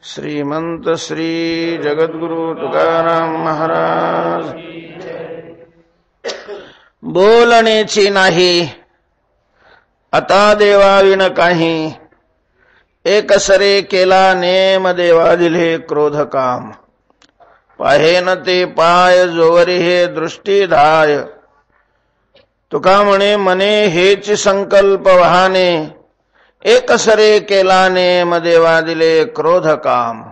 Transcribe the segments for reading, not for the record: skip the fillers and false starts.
श्रीमंत श्री जगद्गुरु तुकाराम महाराज। बोलण्याची नाही आता देवाविण काही, एकसरे केला नेम देवा दिले क्रोध काम। पाहेन ते पाय जोवरी हे दृष्टी धाय, तुका म्हणे मने हेच संकल्प वाहने। एकसरे केला नेम देवा दिले क्रोध काम।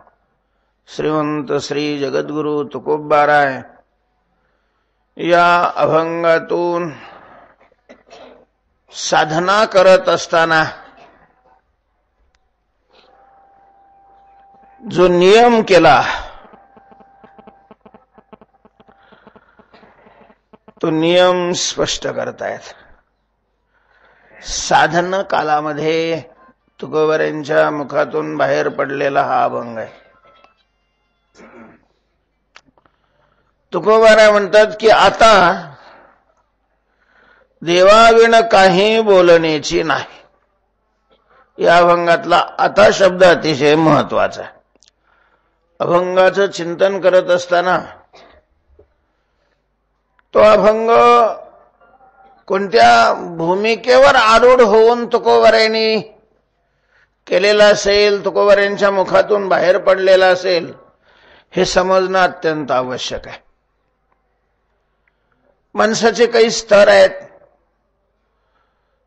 श्रीमंत श्री जगद्गुरु तुकोबाराय या अभंगातून साधना करत असताना जो नियम केला तो नियम स्पष्ट करतायत। साधन कालामध्ये तुकोबारांच्या मुखातून बाहेर पडलेला हा अभंग आहे। तुकोबारा म्हणतात की आता देवाविण काही बोलण्याची नाही। या अभंगातला आता शब्द अतिशय महत्वाचा आहे। अभंगाचं चिंतन करत असताना तो अभंग कोणत्या भूमिकेवर आरूढ होऊन तुकोबारांनी केलेला असेल, तुकोबारांच्या मुखातून बाहेर पडलेला असेल, हे समजणं अत्यंत आवश्यक आहे। माणसाचे काही स्तर आहेत,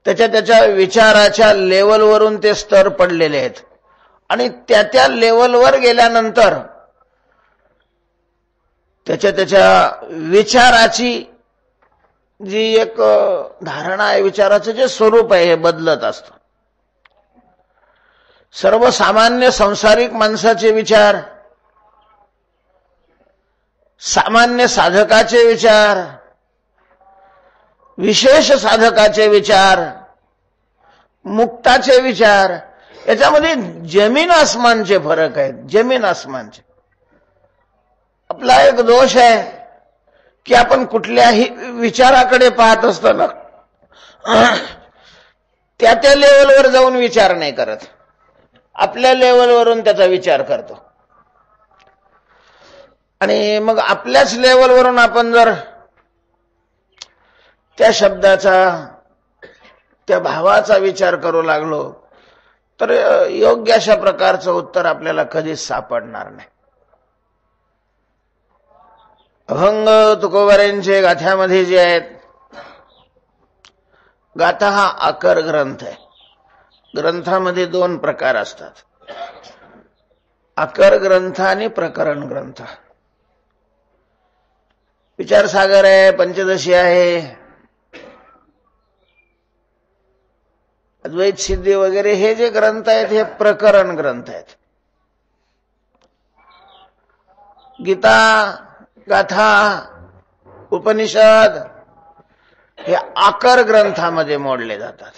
त्याच्या विचाराच्या लेवलवरून ते स्तर पडलेले आहेत आणि त्या लेवलवर गेल्यानंतर त्याच्या विचाराची जी एक धारणा आहे, विचाराचं जे स्वरूप आहे हे बदलत असतं। सर्वसामान्य संसारिक माणसाचे विचार, सामान्य साधकाचे विचार, विशेष साधकाचे विचार, मुक्ताचे विचार, याच्यामध्ये जमीन आसमानचे फरक आहेत। जमीन आसमानचे। आपला एक दोष आहे की आपण कुठल्याही विचाराकडे पाहत असताना त्या लेवलवर जाऊन विचार नाही करत, आपल्या लेवलवरून त्याचा विचार करतो। आणि मग आपल्याच लेवलवरून आपण जर त्या शब्दाचा, त्या भावाचा विचार करू लागलो तर योग्य अशा प्रकारचं उत्तर आपल्याला कधीच सापडणार नाही। अभंग तुकोबारांचे गाथ्यामध्ये जे आहेत, गाथा हा आकर ग्रंथ आहे। ग्रंथामध्ये दोन प्रकार असतात, आकर ग्रंथ आणि प्रकरण ग्रंथ। विचारसागर आहे, पंचदशी आहे, अद्वैत सिद्धी वगैरे हे जे ग्रंथ आहेत हे प्रकरण ग्रंथ आहेत। गीता, गाथा, उपनिषद हे आकर ग्रंथामध्ये मोडले जातात।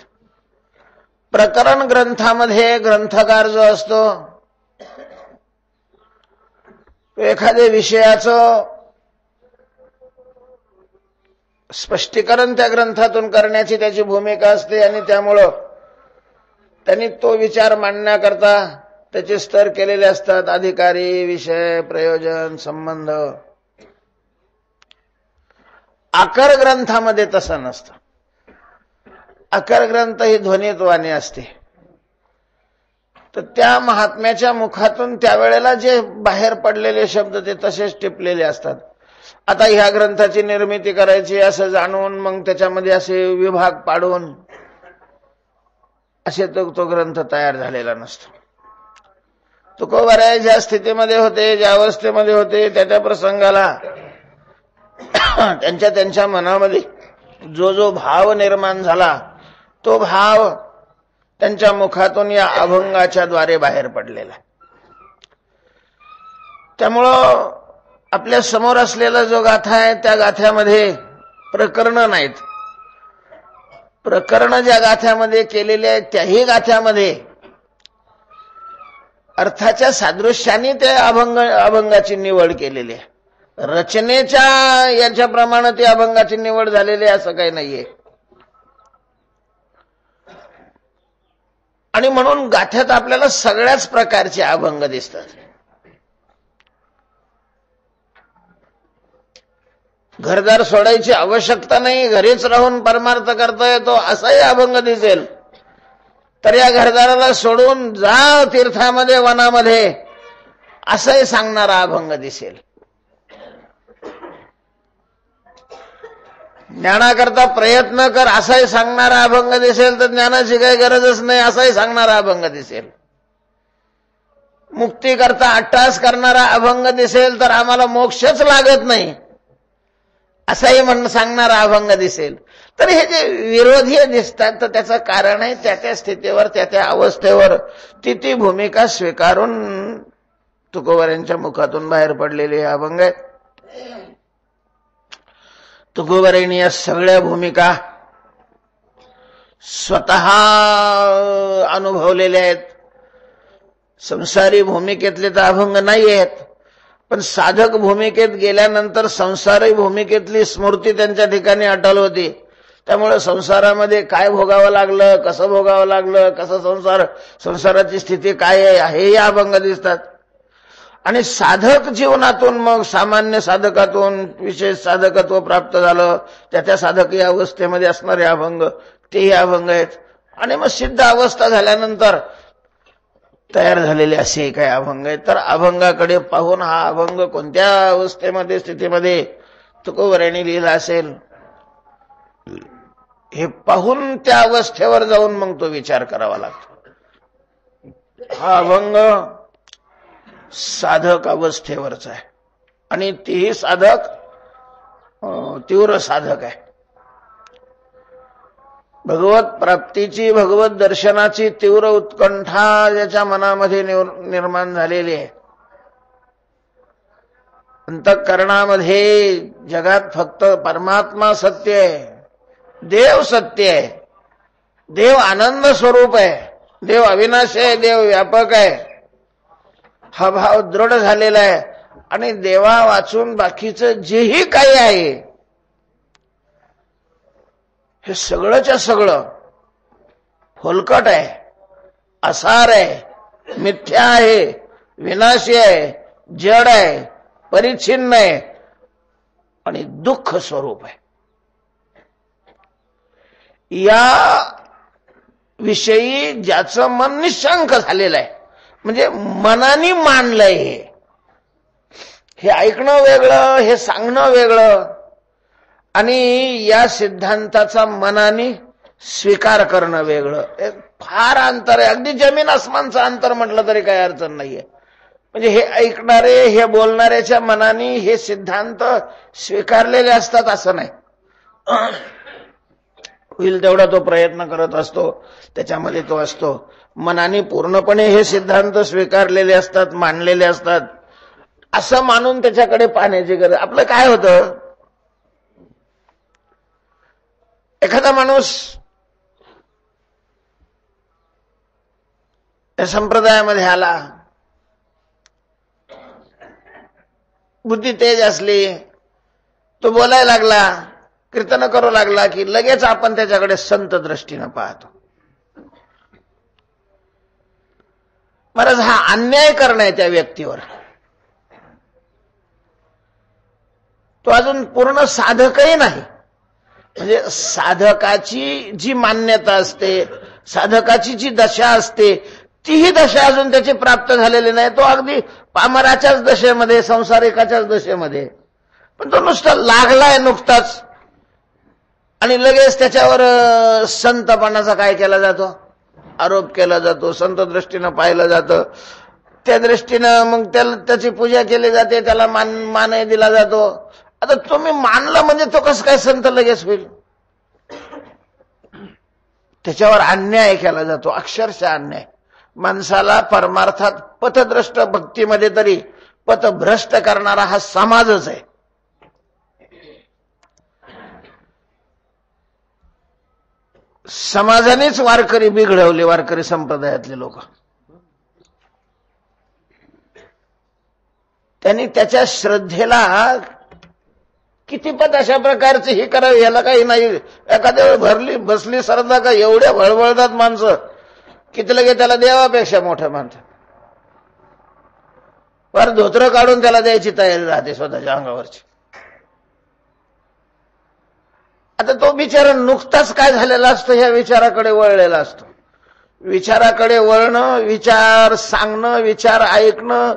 प्रकरण ग्रंथामध्ये ग्रंथकार जो असतो एखाद्या विषयाचं स्पष्टीकरण त्या ग्रंथातून करण्याची त्याची भूमिका असते आणि त्यामुळं त्यांनी तो विचार मांडण्याकरता त्याचे स्तर केलेले असतात, अधिकारी, विषय, प्रयोजन, संबंध। आकर ग्रंथामध्ये तसं नसतं। आकर ग्रंथ ही ध्वनित्वाने असते। तर त्या महात्म्याच्या मुखातून त्यावेळेला जे बाहेर पडलेले शब्द ते तसेच टिपलेले असतात। आता ह्या ग्रंथाची निर्मिती करायची असं जाणून मग त्याच्यामध्ये असे विभाग पाडून असे तो ग्रंथ तयार झालेला नसतो। तुकोबाराय ज्या स्थितीमध्ये होते, ज्या अवस्थेमध्ये होते, त्या प्रसंगाला त्यांच्या मनामध्ये जो भाव निर्माण झाला तो भाव त्यांच्या मुखातून या अभंगाच्या द्वारे बाहेर पडलेला। त्यामुळं आपल्या समोर असलेला जो गाथा आहे त्या गाथ्यामध्ये प्रकरण नाहीत। प्रकरण ज्या गाथ्यामध्ये केलेले आहेत त्याही गाथ्यामध्ये अर्थाच्या सादृश्याने त्या अभंगाची निवड केलेली आहे। रचनेच्या याच्याप्रमाणे त्या अभंगाची निवड झालेली असं काही नाहीये। आणि म्हणून गाथ्यात आपल्याला सगळ्याच प्रकारचे अभंग दिसतात. घरदार सोडायची आवश्यकता नाही, घरीच राहून परमार्थ करता येतो असाही अभंग दिसेल. तर या घरदाराला सोडून जा तीर्थामध्ये वनामध्ये असंही सांगणारा अभंग दिसेल. ज्ञानाकरता प्रयत्न कर असाही सांगणारा अभंग दिसेल, तर ज्ञानाची काही गरजच नाही असाही सांगणारा अभंग दिसेल. मुक्तीकरता अट्टास करणारा अभंग दिसेल, तर आम्हाला मोक्षच लागत नाही असाही म्हणून सांगणारा अभंग दिसेल. तर हे जे विरोधी दिसतात तर त्याचं कारण आहे त्या त्या स्थितीवर त्या त्या अवस्थेवर ती ती भूमिका स्वीकारून तुकोबारांच्या मुखातून बाहेर पडलेले हे अभंग आहेत. तुकोबारांनी या सगळ्या भूमिका स्वतः अनुभवलेल्या आहेत. संसारी भूमिकेतले तर अभंग नाही आहेत, पण साधक भूमिकेत गेल्यानंतर संसारी भूमिकेतली स्मृती त्यांच्या ठिकाणी अटल होती. त्यामुळे संसारामध्ये काय भोगावं लागलं, कसं भोगावं लागलं, कसं संसाराची स्थिती काय आहे हेही अभंग दिसतात. आणि साधक जीवनातून मग सामान्य साधकातून विशेष साधकत्व प्राप्त झालं, त्या साधकी अवस्थेमध्ये असणारे अभंग तेही अभंग आहेत. आणि मग सिद्ध अवस्था झाल्यानंतर तयार झालेले असे काही अभंग आहेत. तर अभंगाकडे पाहून हा अभंग कोणत्या अवस्थेमध्ये स्थितीमध्ये तुकोबारांनी लिहिला असेल हे पाहून त्या अवस्थेवर जाऊन मग तो विचार करावा लागतो. हा अभंग साधक अवस्थेवरचा आहे आणि तीही साधक तीव्र साधक आहे. भगवत प्राप्तीची भगवत दर्शनाची तीव्र उत्कंठा ज्याच्या मनामध्ये निर्माण झालेली आहे. अंतःकरणामध्ये जगात फक्त परमात्मा सत्य आहे, देव सत्य आहे, देव आनंद स्वरूप आहे, देव अविनाशी आहे, देव व्यापक आहे, हा भाव दृढ झालेला आहे. आणि देवा वाचून बाकीचं जेही काही आहे हे सगळंच्या सगळं फोलकट आहे, असार आहे, मिथ्या आहे, विनाशी आहे, जड आहे, परिच्छिन्न आहे आणि दुःख स्वरूप आहे. या विषयी ज्याचं मन निशंक झालेलं आहे, म्हणजे मनाने मानलंय, हे ऐकणं वेगळं, हे सांगणं वेगळं, आणि या सिद्धांताचा मनाने स्वीकार करणं वेगळं. फार अंतर आहे. अगदी जमीन आसमानचं अंतर म्हटलं तरी काही अडचण नाहीये. म्हणजे हे ऐकणारे, हे बोलणाऱ्याच्या मनाने हे सिद्धांत स्वीकारलेले असतात असं नाही. होईल तेवढा तो प्रयत्न करत असतो, त्याच्यामध्ये तो असतो. मनाने पूर्णपणे हे सिद्धांत स्वीकारलेले असतात, मानलेले असतात. असं मानून त्याच्याकडे पाहण्याची गरज. आपलं काय होतं, एखादा माणूस या संप्रदायामध्ये आला, बुद्धी तेज असली, तो बोलायला लागला, कीर्तन करू लागला की लगेच आपण त्याच्याकडे संत दृष्टीनं पाहतो. महाराज, हा अन्याय करणं आहे त्या व्यक्तीवर. तो अजून पूर्ण साधकही नाही. म्हणजे साधकाची जी मान्यता असते, साधकाची जी दशा असते, तीही दशा अजून त्याची प्राप्त झालेली नाही. तो अगदी पामराच्याच दशेमध्ये, संसारिकाच्याच दशेमध्ये. पण तो नुसता लागलाय नुकताच, आणि लगेच त्याच्यावर संतपणाचा काय केला जातो, आरोप केला जातो, संत दृष्टीनं पाहिलं जातं. त्या दृष्टीनं मग त्याची पूजा केली जाते, त्याला मानही दिला जातो. आता तुम्ही मानलं म्हणजे तो कसं काय संत लगेच होईल? त्याच्यावर अन्याय केला जातो, अक्षरशः अन्याय. माणसाला परमार्थात पथद्रष्ट, भक्तीमध्ये तरी पथभ्रष्ट करणारा हा समाजच आहे. समाजानेच वारकरी बिघडवले, वारकरी संप्रदायातले लोक. त्यांनी त्याच्या श्रद्धेला कितीपत अशा प्रकारचे हे करावे, याला काही नाही. एखाद्या वेळ भरली बसली श्रद्धा का एवढ्या भळभळतात माणसं, की लगे त्याला देवापेक्षा मोठं मानतात. वर धोत्र काढून त्याला द्यायची तयारी राहते स्वतःच्या अंगावरची. आता तो बिचारा नुकताच काय झालेला असतो ह्या विचाराकडे वळलेला असतो. विचाराकडे वळणं, विचार सांगणं, विचार ऐकणं,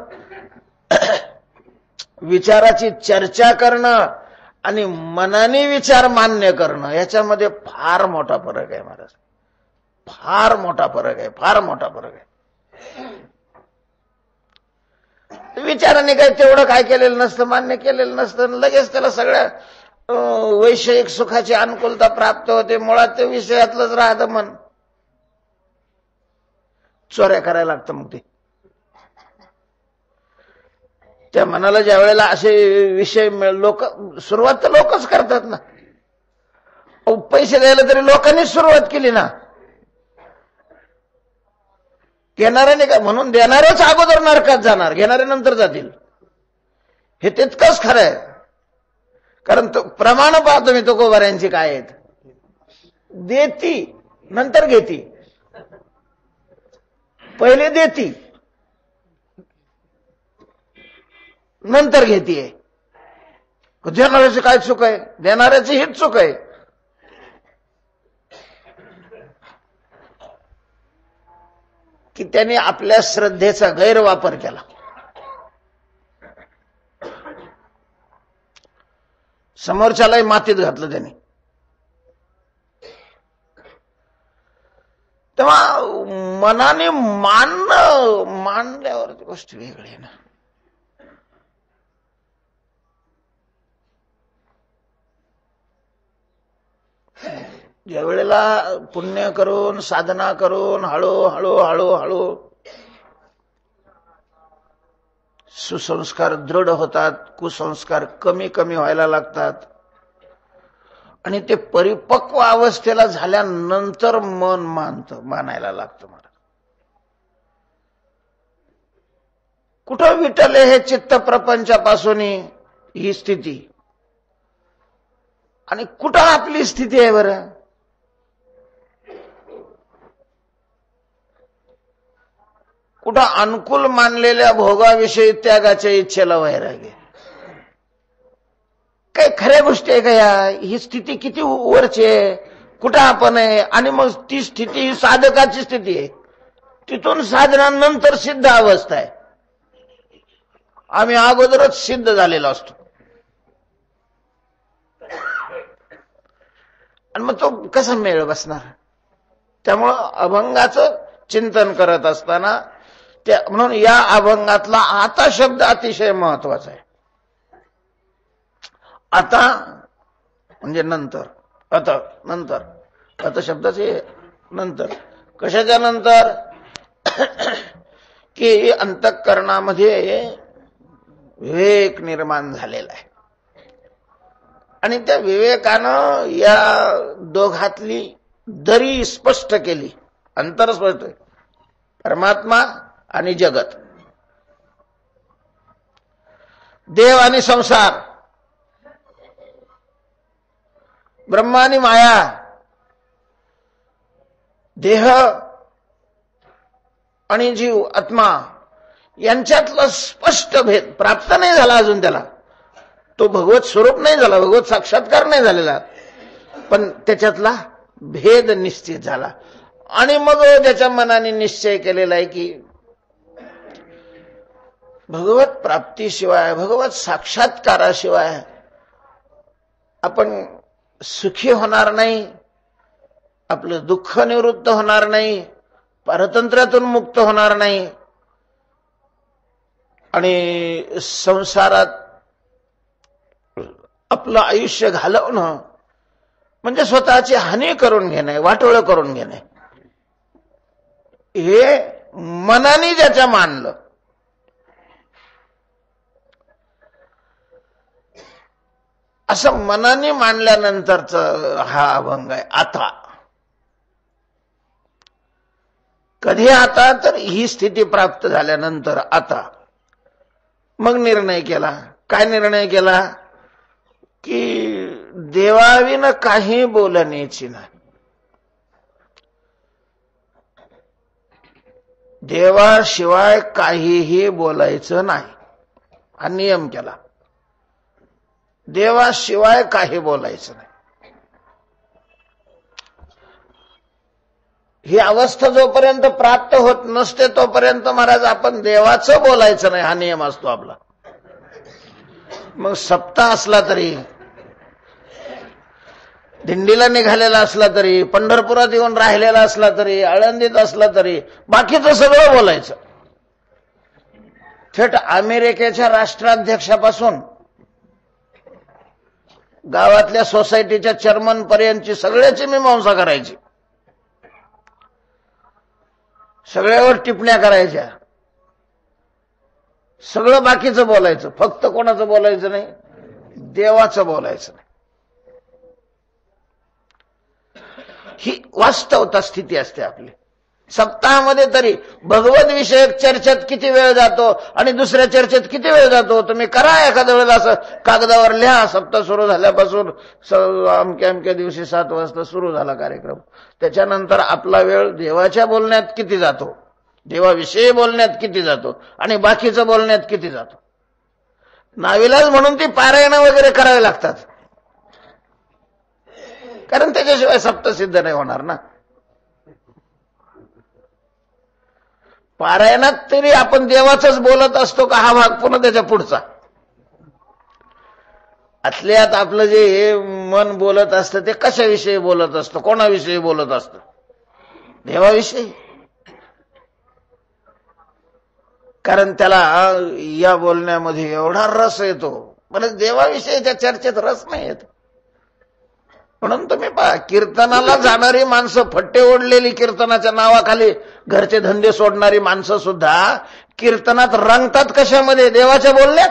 विचाराची चर्चा करणं आणि मनाने विचार मान्य करणं याच्यामध्ये फार मोठा फरक आहे महाराज. फार मोठा फरक आहे, फार मोठा फरक आहे. विचाराने काय तेवढं काय केलेलं नसतं, मान्य केलेलं नसतं, लगेच त्याला सगळ्या वैषयिक सुखाची अनुकूलता प्राप्त होते. मुळात ते विषयातलंच राहतं मन. चोऱ्या करायला लागतं मग ते. त्या मनाला ज्या वेळेला असे विषय लोक, सुरुवात तर लोकच करतात ना. पैसे द्यायला तरी लोकांनीच सुरुवात केली ना. घेणाऱ्याने काय, म्हणून देणारच अगोदर नरकात जाणार, घेणारे नंतर जातील. हे तितकंच खरं आहे. कारण प्रमाण पाहतो मी तुकोबाऱ्यांची काय आहेत. देती नंतर घेती. पहिले देती नंतर घेतीये. देणाऱ्याची काय चूक आहे? देणाऱ्याची हीच चूक आहे की त्याने आपल्या श्रद्धेचा गैरवापर केला. समोरच्यालाही मातीत घातलं त्याने. तेव्हा मनाने मानल्यावर गोष्ट वेगळी आहे ना. ज्या वेळेला पुण्य करून साधना करून हळूहळू सुसंस्कार दृढ होतात, कुसंस्कार कमी कमी व्हायला लागतात आणि ते परिपक्व अवस्थेला झाल्यानंतर मन मानायला लागतं. मला कुठं विटले हे चित्त प्रपंचापासून ही स्थिती आणि कुठं आपली स्थिती आहे बरं? कुठं अनुकूल मानलेल्या भोगाविषयी त्यागाच्या इच्छेला वैराग्य. काही खऱ्या गोष्टी आहे का या? ही स्थिती किती वरची आहे, कुठं आपण आहे. आणि मग ती स्थिती ही साधकाची स्थिती आहे. तिथून साधनानंतर सिद्ध अवस्था आहे. आम्ही अगोदरच सिद्ध झालेलो असतो. आणि मग तो कसा मेळ बसणार? त्यामुळं अभंगाचं चिंतन करत असताना म्हणून या अभंगातला आता शब्द अतिशय महत्वाचा आहे. आता म्हणजे नंतर, आता शब्दाचे नंतर. कशाच्या नंतर? की अंतःकरणामध्ये विवेक निर्माण झालेला आहे आणि त्या विवेकानं या दोघातली दरी स्पष्ट केली. अंतर स्पष्ट आहे. परमात्मा आणि जगत, देव आणि संसार, ब्रह्मा आणि माया, देह आणि जीव आत्मा यांच्यातला स्पष्ट भेद प्राप्त नाही झाला अजून. त्याला तो भगवत स्वरूप नाही झाला, भगवत साक्षात्कार नाही झालेला, पण त्याच्यातला भेद निश्चित झाला. आणि मग त्याच्या मनाने निश्चय केलेला आहे की भगवत प्राप्तीशिवाय, भगवत साक्षात्काराशिवाय आपण सुखी होणार नाही, आपलं दुःख निवृत्त होणार नाही, परतंत्र्यातून मुक्त होणार नाही आणि संसारात आपलं आयुष्य घालवणं म्हणजे स्वतःची हानी करून घेणे, वाटोळं करून घेणे. हे मनाने ज्याच्या मानलं, असं मनाने मानल्यानंतरचा हा अभंग आहे. आता कधी? आता तर ही स्थिती प्राप्त झाल्यानंतर. आता मग निर्णय केला. काय निर्णय केला? की देवाविन काही बोलण्याची नाही. देवाशिवाय काहीही बोलायचं नाही हा नियम केला. देवाशिवाय काही बोलायचं नाही. ही अवस्था जोपर्यंत प्राप्त होत नसते तोपर्यंत महाराज आपण देवाचं बोलायचं नाही हा नियम असतो आपला. मग सप्ताह असला तरी, दिंडीला निघालेला असला तरी, पंढरपुरात येऊन राहिलेला असला तरी, आळंदीत असला तरी, बाकीचं सगळं बोलायचं. थेट अमेरिकेच्या राष्ट्राध्यक्षापासून गावातल्या सोसायटीच्या चेअरमन पर्यंतची सगळ्याची मीमांसा करायची, सगळ्यावर टिप्पण्या करायच्या, सगळं बाकीचं बोलायचं, फक्त कोणाचं बोलायचं नाही, देवाचं बोलायचं नाही. ही वास्तवता स्थिती असते आपली. सप्ताहामध्ये तरी भगवत विषयक चर्चेत किती वेळ जातो आणि दुसऱ्या चर्चेत किती वेळ जातो तुम्ही करा. एखाद्या वेळेला असं कागदावर लिहा, सप्ताह सुरू झाल्यापासून अमक्या अमक्या दिवशी 7 वाजता सुरू झाला कार्यक्रम, त्याच्यानंतर आपला वेळ देवाच्या बोलण्यात किती जातो, देवाविषयी बोलण्यात किती जातो आणि बाकीचं बोलण्यात किती जातो. नाविलाज म्हणून ती पारायणं वगैरे करावी लागतात, कारण त्याच्याशिवाय सप्ताह सिद्ध नाही होणार ना. पारायणात तरी आपण देवाचंच बोलत असतो का हा भाग पुन्हा त्याच्या पुढचा. आतल्यात आपलं जे हे मन बोलत असतं ते कशाविषयी बोलत असतं, कोणाविषयी बोलत असतं, देवाविषयी. कारण त्याला या बोलण्यामध्ये एवढा रस येतो, पण देवाविषयीच्या चर्चेत रस नाही येत. म्हणून तुम्ही पहा, कीर्तनाला जाणारी माणसं, फट्टे ओढलेली कीर्तनाच्या नावाखाली घरचे धंदे सोडणारी माणसं सुद्धा कीर्तनात रंगतात कशामध्ये, देवाच्या बोलण्यात.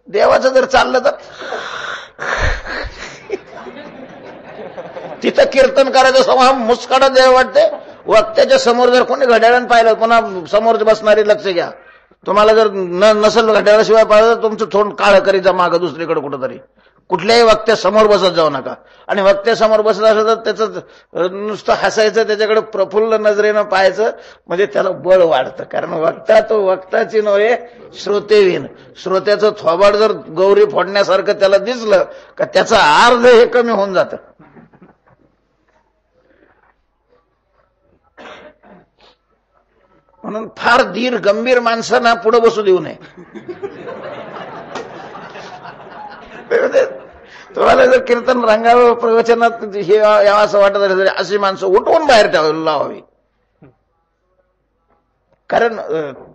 देवाचं जर चाललं तर तिथं कीर्तन करायचं समोर मुस्काडा देव वाटते. वक्त्याच्या समोर जर कोणी घड्याळानं पाहिलं, पुन्हा समोर बसणारी लक्ष घ्या, तुम्हाला जर नसेल घड्याळाशिवाय पाहिलं तर तुमचं थोडं काळं करीत जा मागं दुसरीकडे कुठंतरी. कुठल्याही वक्त्या समोर बसत जाऊ नका. आणि वक्त्या समोर बसत असलं तर त्याचं नुसतं हसायचं, त्याच्याकडे प्रफुल्ल नजरेनं पाहायचं, म्हणजे त्याला बळ वाढतं. कारण वक्ता तो वक्ताची नव्हे श्रोतेवीन. श्रोत्याचं थोबाड जर गौरी फोडण्यासारखं त्याला दिसलं का त्याचा अर्ध हे कमी होऊन जातं. म्हणून फार धीर गंभीर माणसांना पुढे बसू देऊ नये. तुम्हाला जर कीर्तन रंगावं, प्रवचनात हे यावं असं वाटत असेल, अशी माणसं उठवून बाहेर ठेवायला लावावी. कारण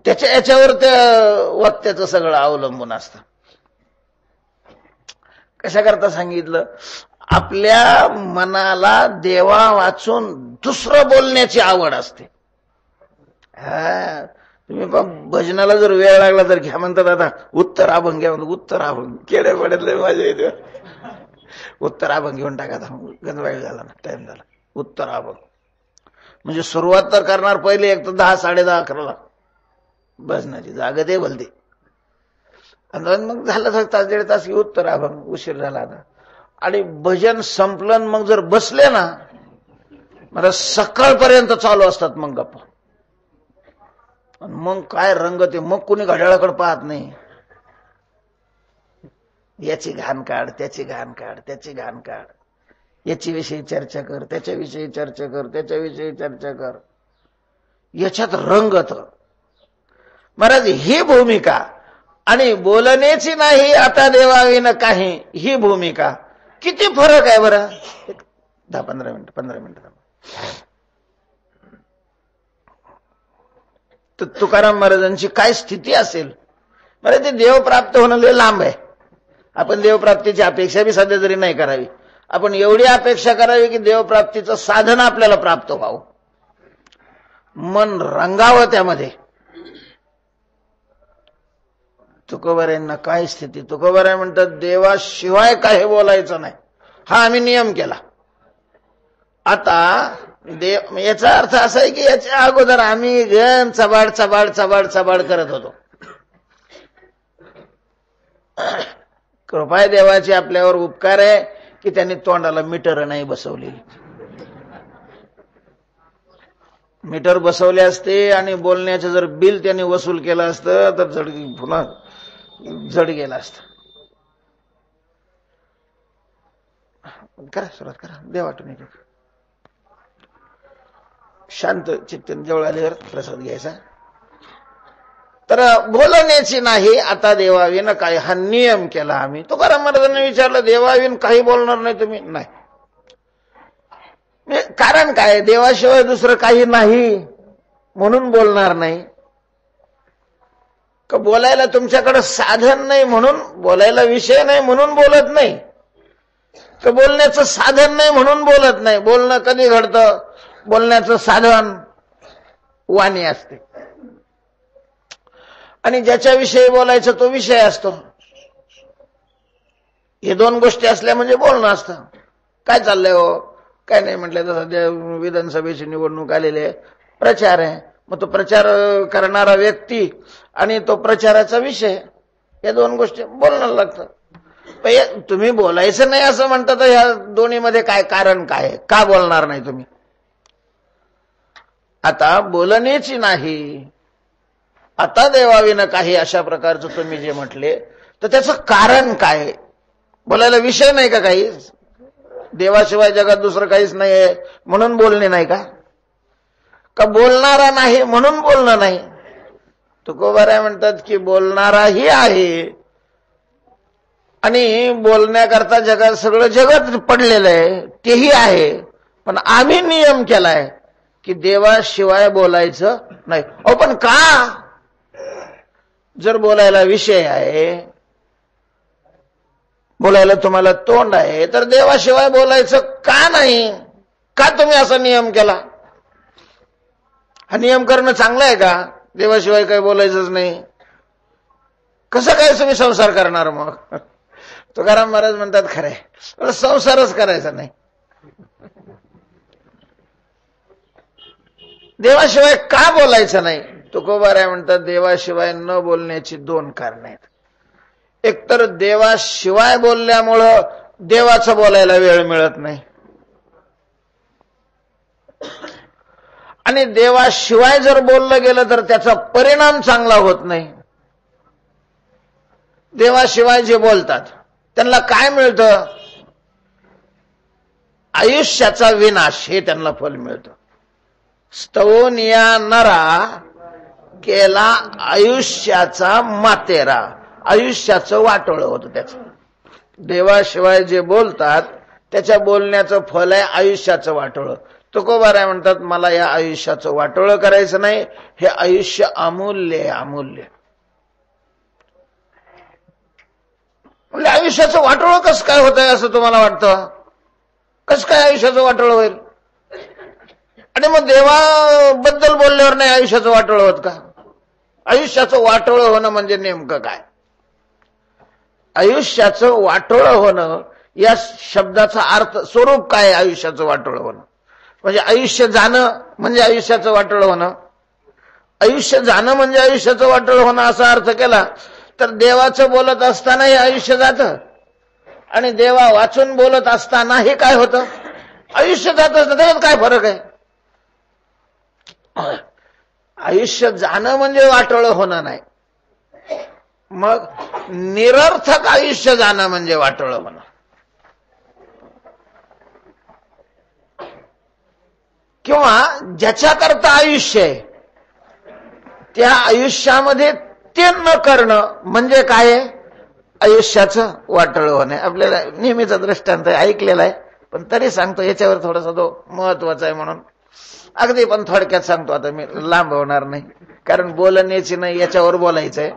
त्याच्या याच्यावर त्या वक्त्याचं सगळं अवलंबून असतं. कशा करता सांगितलं, आपल्या मनाला देवा वाचून दुसरं बोलण्याची आवड असते. तुम्ही भजनाला जर वेळ लागला तर घ्या म्हणतात, आता उत्तर अभंग घ्या म्हणतात. उत्तर अभंग केड्या पडले माझ्या इथे, उत्तर अभंग घेऊन टाका. वेळ झाला ना, टाइम झाला. उत्तर अभंग म्हणजे सुरुवात तर करणार पहिले एक तर 10, 10:30, 11ला भजनाची जागा ते भलते. आणि मग झालं 1 तास 1.5 तास उत्तर अभंग, उशीर झाला आता. आणि भजन संपलं मग जर बसले ना, मला सकाळपर्यंत चालू असतात मग गप्पा. मग काय रंग ते, मग कुणी घड्याळाकडे पाहत नाही. याची घाण काढ, त्याची घाण काढ, त्याची घाण काढ, याची विषयी चर्चा कर, त्याच्याविषयी चर्चा कर, त्याच्याविषयी चर्चा कर. याच्यात रंगत. महाराज ही भूमिका आणि बोलण्याची नाही आता देवाविन काही, ही भूमिका किती फरक आहे बरं. 10-15 मिनिट 15 मिनिट. तर तुकाराम महाराजांची काय स्थिती असेल. बरं, ते देव प्राप्त होणं लय लांब आहे. आपण देवप्राप्तीची अपेक्षा बी सध्या जरी नाही करावी, आपण एवढी अपेक्षा करावी की देवप्राप्तीचं साधन आपल्याला प्राप्त व्हावं, मन रंगावं त्यामध्ये. तुकोबारायांना काय स्थिती. तुकोबाराय म्हणतात, देवाशिवाय काही बोलायचं नाही हा आम्ही नियम केला. आता देव, याचा अर्थ असा आहे की याच्या अगोदर आम्ही गण चबाड चबाड चबाड चबाड करत होतो. कृपा देवाची आपल्यावर उपकार आहे की त्यांनी तोंडाला मीटर नाही बसवलेली. मीटर बसवले असते आणि बोलण्याचं जर बिल त्यांनी वसूल केलं असतं तर पुन्हा जड गेलं असतं. करा सुरुवात करा, दे वाटून एक शांत चित्तन जवळ आल्यावर प्रसाद घ्यायचा. तर बोलण्याची नाही आता देवाविन काय, हा नियम केला आम्ही. तुकाराम महाराजांनी विचारलं, देवाविन काही बोलणार नाही तुम्ही? नाही. कारण काय? देवाशिवाय दुसरं काही नाही म्हणून बोलणार नाही का? बोलायला तुमच्याकडे साधन नाही म्हणून, बोलायला विषय नाही म्हणून बोलत नाही तर बोलण्याचं साधन नाही म्हणून बोलत नाही? बोलणं कधी घडतं? बोलण्याचं साधन वाणी असते आणि ज्याच्याविषयी बोलायचं तो विषय असतो. हे दोन गोष्टी असल्या म्हणजे बोलणं असतं. काय चाललंय हो? काय नाही म्हटलं तर सध्या विधानसभेची निवडणूक आलेली आहे, प्रचार आहे. मग तो प्रचार करणारा व्यक्ती आणि तो प्रचाराचा विषय, या दोन गोष्टी बोलणं लागतं. तुम्ही बोलायचं नाही असं म्हणता तर ह्या दोन्हीमध्ये काय कारण काय? का बोलणार नाही तुम्ही? आता बोलण्याची नाही, आता देवाविन काही, अशा प्रकारचं तुम्ही जे म्हटले तर त्याचं कारण काय? बोलायला विषय नाही का काही? देवाशिवाय जगात दुसरं काहीच नाहीये म्हणून बोलणे नाही का? का बोलणारा नाही म्हणून बोलणं नाही? तुकोबाराय म्हणतात की बोलणाराही आहे आणि बोलण्याकरता जगात सगळं जगत पडलेलं आहे तेही आहे, पण आम्ही नियम केलाय की देवाशिवाय बोलायचं नाही. अहो पण का? जर बोलायला विषय आहे, बोलायला तुम्हाला तोंड आहे, तर देवाशिवाय बोलायचं का नाही? का तुम्ही असा नियम केला? हा नियम करणं चांगलं आहे का? देवाशिवाय काही बोलायचंच नाही. कसं काय तुम्ही संसार करणार मग? तुकाराम महाराज म्हणतात खरंय, संसारच करायचा नाही. देवाशिवाय का बोलायचं नाही? तुकोबाराय म्हणतात देवाशिवाय न बोलण्याची दोन कारण आहेत. एकतर देवाशिवाय बोलल्यामुळं देवाचं बोलायला वेळ मिळत नाही आणि देवाशिवाय जर बोललं गेलं तर त्याचा परिणाम चांगला होत नाही. देवाशिवाय जे बोलतात त्यांना काय मिळतं? आयुष्याचा विनाश, हे त्यांना फल मिळतं. स्तवनिया नरा केला आयुष्याचा मातेरा, आयुष्याचं वाटोळं होतं त्याचं. देवाशिवाय जे बोलतात त्याच्या बोलण्याचं फल आहे आयुष्याचं वाटोळं. तुकोबाराय म्हणतात मला या आयुष्याचं वाटोळं करायचं नाही, हे आयुष्य अमूल्य आहे, अमूल्य. म्हणजे आयुष्याचं वाटोळं कसं काय होत आहे असं तुम्हाला वाटतं? कसं काय आयुष्याचं वाटोळं होईल? आणि मग देवाबद्दल बोलल्यावर नाही आयुष्याचं वाटोळं होत का? आयुष्याचं वाटोळं होणं म्हणजे नेमकं काय? आयुष्याचं वाटोळं होणं या शब्दाचा अर्थ, स्वरूप काय? आयुष्याचं वाटोळं होणं म्हणजे आयुष्य जाणं म्हणजे आयुष्याचं वाटोळं होणं. आयुष्य जाणं म्हणजे आयुष्याचं वाटोळं होणं असा अर्थ केला तर देवाचं बोलत असताना हे आयुष्य जातं आणि देवा वाचून बोलत असताना हे काय होतं? आयुष्य जात असतं. त्याच्यात काय फरक आहे? आयुष्य जाणं म्हणजे वाटोळं होणं नाही, मग निरर्थक आयुष्य जाणं म्हणजे वाटोळं होणं. किंवा ज्याच्याकरता आयुष्य आहे त्या आयुष्यामध्ये ते न करणं म्हणजे काय? आयुष्याचं वाटोळं होणं. आपल्याला नेहमीचा दृष्टांत ऐकलेला आहे पण तरी सांगतो, याच्यावर थोडासा तो महत्वाचा आहे म्हणून अगदी पण थोडक्यात सांगतो. आता मी लांब होणार नाही कारण बोलण्याची नाही, याच्यावर बोलायचंय.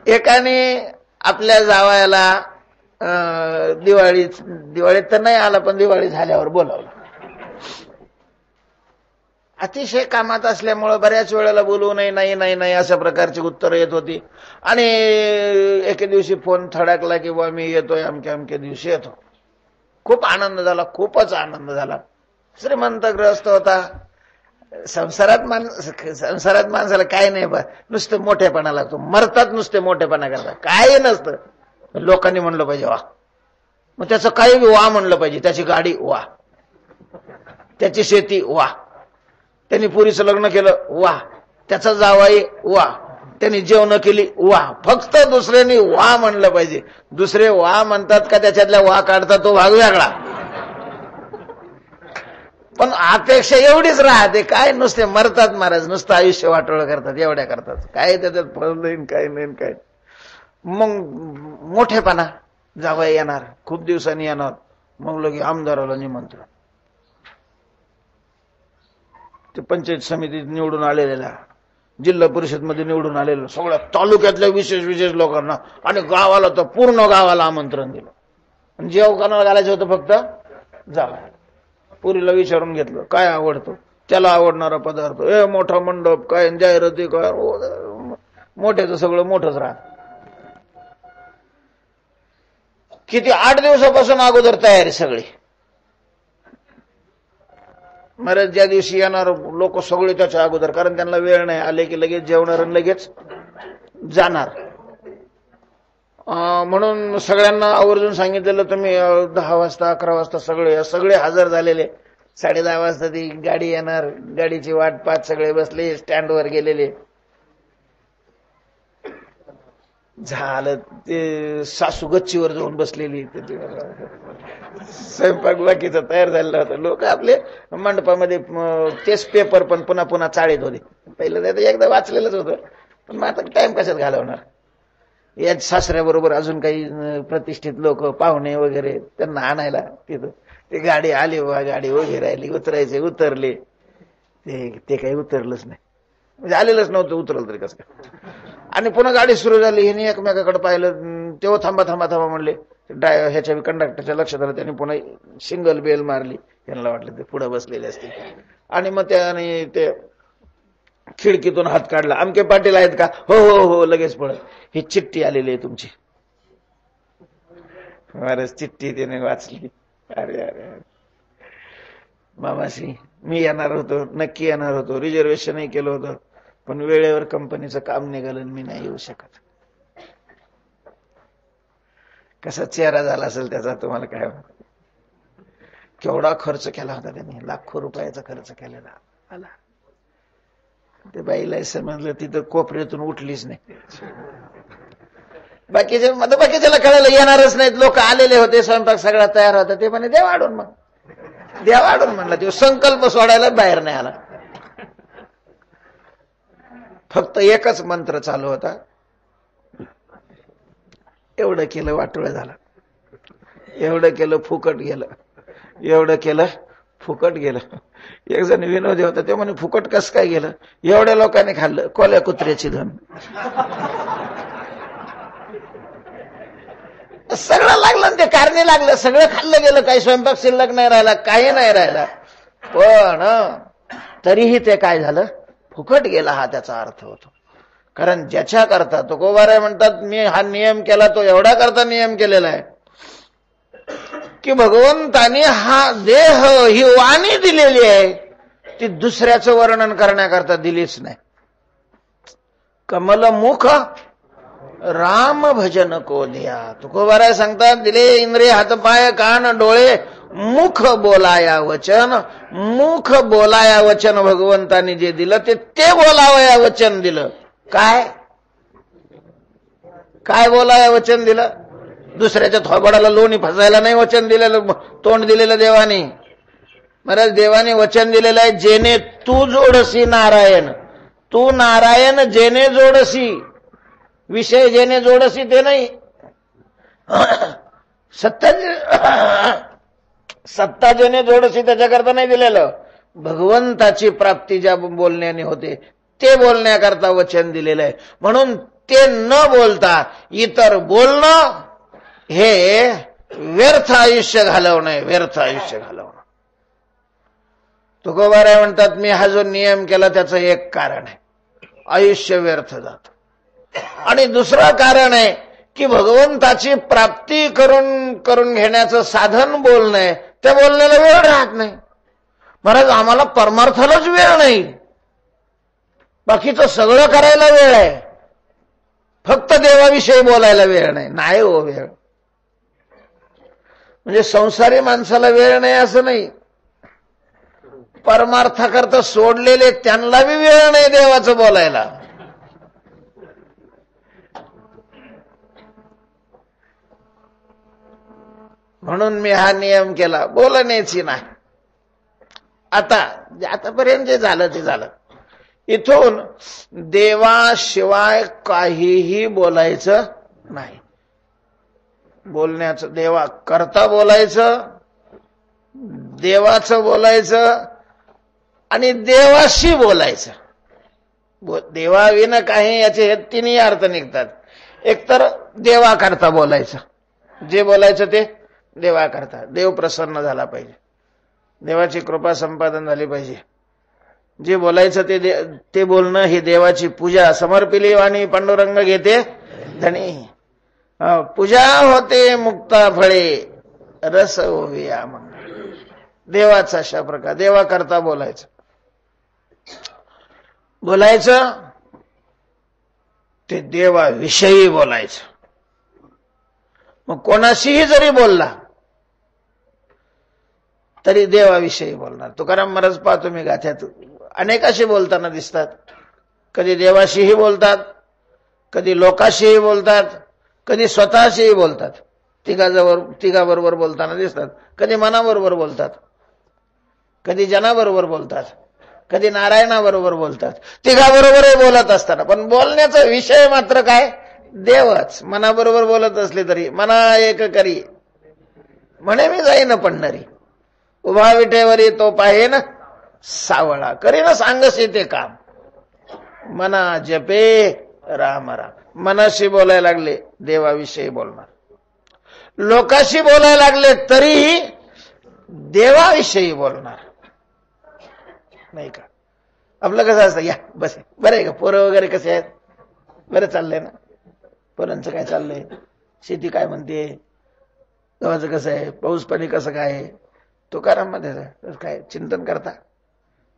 एकाने आपल्या जावयाला दिवाळीत तर नाही आला पण दिवाळी झाल्यावर बोलावलं. अतिशय कामात असल्यामुळं बऱ्याच वेळेला बोलू नाही नाही नाही नाही अशा प्रकारची उत्तरं येत होती आणि एके दिवशी फोन थडकला की बा मी येतोय अमक्या अमक्या दिवशी येतो. खूप आनंद झाला, खूपच आनंद झाला. श्रीमंत ग्रस्त होता. संसारात माणसाला काय नाही बा, नुसतं मोठेपणा लागतो. मरतात नुसते मोठेपणा करतात, काय नसतं. लोकांनी म्हणलं पाहिजे वा मग त्याचं काही वा म्हणलं पाहिजे. त्याची गाडी वा, त्याची शेती वा, त्यांनी पुरीचं लग्न केलं वा, त्याचा जावाई वा, त्यांनी जेवण केली वा. फक्त दुसऱ्यांनी वा म्हणलं पाहिजे. दुसरे वा म्हणतात का त्याच्यातल्या वा काढतात तो भाग वेगळा. पण अपेक्षा एवढीच राहते, काय नुसते मरतात महाराज, नुसतं आयुष्य वाटोळ करतात, एवढ्या करतात. काय त्याच्यात फळ नाही, काय नाही काय. मग मोठेपणा, जावई येणार, खूप दिवसांनी येणार, मग लगे आमदाराला निमंत्रण, ते पंचायत समितीत निवडून आलेल्या, जिल्हा परिषद मध्ये निवडून आलेलं, सगळ्या तालुक्यातल्या विशेष लोकांना आणि गावाला, तर पूर्ण गावाला आमंत्रण दिलं. आणि जेव कोणाला घालायचं होतं, फक्त जावं. पुरीला विचारून घेतलं काय आवडतं, त्याला आवडणारा पदार्थ, मोठा मंडप, काय जाहिराती, काय मोठ्याचं सगळं मोठंच राहत. किती 8 दिवसापासून अगोदर तयारी सगळी. महाराज ज्या दिवशी येणार लोक सगळे त्याच्या अगोदर, कारण त्यांना वेळ नाही, आले की लगेच जेवणार आणि लगेच जाणार. म्हणून सगळ्यांना आवर्जून सांगितलेलं, तुम्ही 10 वाजता 11 वाजता सगळे हजर झालेले. 10:30 वाजता ती गाडी येणार, गाडीची वाट पाहत सगळे बसले, स्टँडवर गेलेले. झालं ते सासू गच्चीवर जाऊन बसलेली, स्वयंपाक बाकीचा तयार झालेला होता. लोक आपले मंडपामध्ये तेच पेपर पण पुन्हा पुन्हा चाळीत होते. पहिलं त्यात एकदा वाचलेलंच होतं, पण मग आता टाइम कशात घालवणार. या सासऱ्याबरोबर अजून काही प्रतिष्ठित लोक, पाहुणे वगैरे, त्यांना आणायला तिथं ते गाडी आली, गाडी उभी राहिली, उतरायचे, उतरले. ते काही उतरलंच नाही, म्हणजे आलेलंच नव्हतं, उतरलं तरी कसं काय. आणि पुन्हा गाडी सुरू झाली, ह्याने एकमेकाकडे पाहिलं, तेव्हा थांबा म्हणले. ह्याच्या कंडक्टरच्या लक्षात आलं, त्यांनी पुन्हा सिंगल बेल मारली. यांना वाटलं ते पुढे बसलेले असतील, आणि मग त्याने ते खिडकीतून हात काढला, अमके पाटील आहेत का, हो हो हो, लगेच पळत, ही चिठ्ठी आलेली आहे तुमची. महाराज चिठ्ठी त्याने वाचली. अरे अरे मामाशी, मी येणार होतो, नक्की येणार होतो, रिझर्वेशनही केलं होतं, पण वेळेवर कंपनीचं काम निघालं, मी नाही येऊ शकत. कसा चेहरा झाला असेल त्याचा, तुम्हाला काय. केवढा खर्च केला होता त्यांनी, लाखो रुपयाचा खर्च केलेला. आला ते बाईला समजलं, तिथं कोपऱ्यातून उठलीच नाही. बाकीच्याला कळायला येणारच नाहीत, लोक आलेले होते, स्वयंपाक सगळा तयार होता. ते म्हणे द्या वाढून, मग द्या वाढून म्हणला. तो संकल्प सोडायला बाहेर नाही आला. फक्त एकच मंत्र चालू होता, एवढं केलं वाटोळं झालं, एवढं केलं फुकट गेलं, एवढं केलं फुकट गेलं. एक जण विनोदी होता, ते म्हणे फुकट कसं काय गेलं, एवढ्या लोकांनी खाल्लं, कोल्या कुत्र्याची धन. सगळं लागलं, ते कारणे लागलं, सगळं खाल्लं गेलं, काही स्वयंपाक शिल्लक नाही राहिला, काही नाही राहिला. पण तरीही ते काय झालं, फुकट गेला, हा त्याचा अर्थ होतो. कारण ज्याच्या करता तुकोबाराय म्हणतात, मी हा नियम केला, तो एवढा करता नियम केलेला आहे की भगवंताने हा देह, ही वाणी दिलेली आहे, ती दुसऱ्याचं वर्णन करण्याकरता दिलीच नाही. कमलमुख राम भजन को दिया. तुकोबाराय सांगतात, दिले इंद्रिय, हातपाय, कान, डोळे, मुख बोलाया वचन. मुख बोलाया वचन भगवंतानी जे दिलं, ते बोलावया वचन दिलं. काय बोलाया वचन दिलं? दुसऱ्याच्या थोबाडाला लोणी फसायला नाही वचन दिलेलं, तोंड दिलेलं देवानी. महाराज देवाने वचन दिलेलं आहे, जेने तू जोडसी नारायण, तू नारायण जेने जोडसी. विषय जेने जोडसी ते नाही, सत्ता जेने जोडसी त्याच्याकरता नाही दिलेलं. भगवंताची प्राप्ती ज्या बोलण्याने होते, ते बोलण्याकरता वचन दिलेलं आहे. म्हणून ते न बोलता इतर बोलणं हे व्यर्थ आयुष्य घालवणं, व्यर्थ आयुष्य घालवणं. तुकोबाराय म्हणतात, मी हा जो नियम केला त्याचं एक कारण आहे, आयुष्य व्यर्थ जात. आणि दुसरं कारण आहे की भगवंताची प्राप्ती करून घेण्याचं साधन बोलणं आहे, त्या बोलण्याला वेळ राहत नाही. महाराज आम्हाला परमार्थालाच वेळ नाही, बाकीचं सगळं करायला वेळ आहे, फक्त देवाविषयी बोलायला वेळ नाही. नाही हो वेळ. म्हणजे संसारी माणसाला वेळ नाही असं नाही, परमार्थाकरता सोडलेले त्यांना बी वेळ नाही देवाचं बोलायला. म्हणून मी हा नियम केला, बोलण्याची नाही. आतापर्यंत जे झालं ते झालं. इथून देवाशिवाय काहीही बोलायचं नाही. बोलण्याचं देवा करता बोलायचं, देवाचं बोलायचं आणि देवाशी बोलायचं. देवाविना काही याचे हे तिन्ही अर्थ निघतात. एकतर देवा करता बोलायचं, जे बोलायचं ते देवा करता. देव प्रसन्न झाला पाहिजे, देवाची कृपा संपादन झाली पाहिजे. जे बोलायचं ते बोलणं ही देवाची पूजा. समर्पिली वाणी पांडुरंग घेते धनी, पूजा होते मुक्ता फळे रस होविया मग. देवाचा अशा प्रकार देवा करता बोलायचं. बोलायचं ते देवाविषयी बोलायचं. मग कोणाशीही जरी बोलला तरी देवाविषयी बोलणार. तुकाराम महाराज पाहतो मी गाथ्यात अनेकाशी बोलताना दिसतात. कधी देवाशीही बोलतात, कधी लोकाशीही बोलतात, कधी स्वतःशीही बोलतात. तिघाबरोबर बोलताना दिसतात. कधी मनाबरोबर बोलतात, कधी जनाबरोबर बोलतात, कधी नारायणाबरोबर बोलतात. तिघाबरोबरही बोलत असताना पण बोलण्याचा विषय मात्र काय? देवच. मनाबरोबर बोलत असले तरी मना एक करी म्हणे मी जाईन पंढरी, उभा विठेवरी तो पाहेन सावळा, करीन सांगसे ते काम, मना जपे राम राम. मनाशी बोलायला लागले देवाविषयी बोलणार, लोकाशी बोलायला लागले तरीही देवाविषयी बोलणार. नाही का? आपलं कसं असतं, या बस बरं आहे का, पोरं वगैरे कसे आहेत, बरं चाललंय ना, पोरांचं काय चाललंय, शेती काय म्हणते, गावाचं कसं आहे, पाऊस पाणी कसं काय आहे. तुकाराम मध्ये काय चिंतन करता,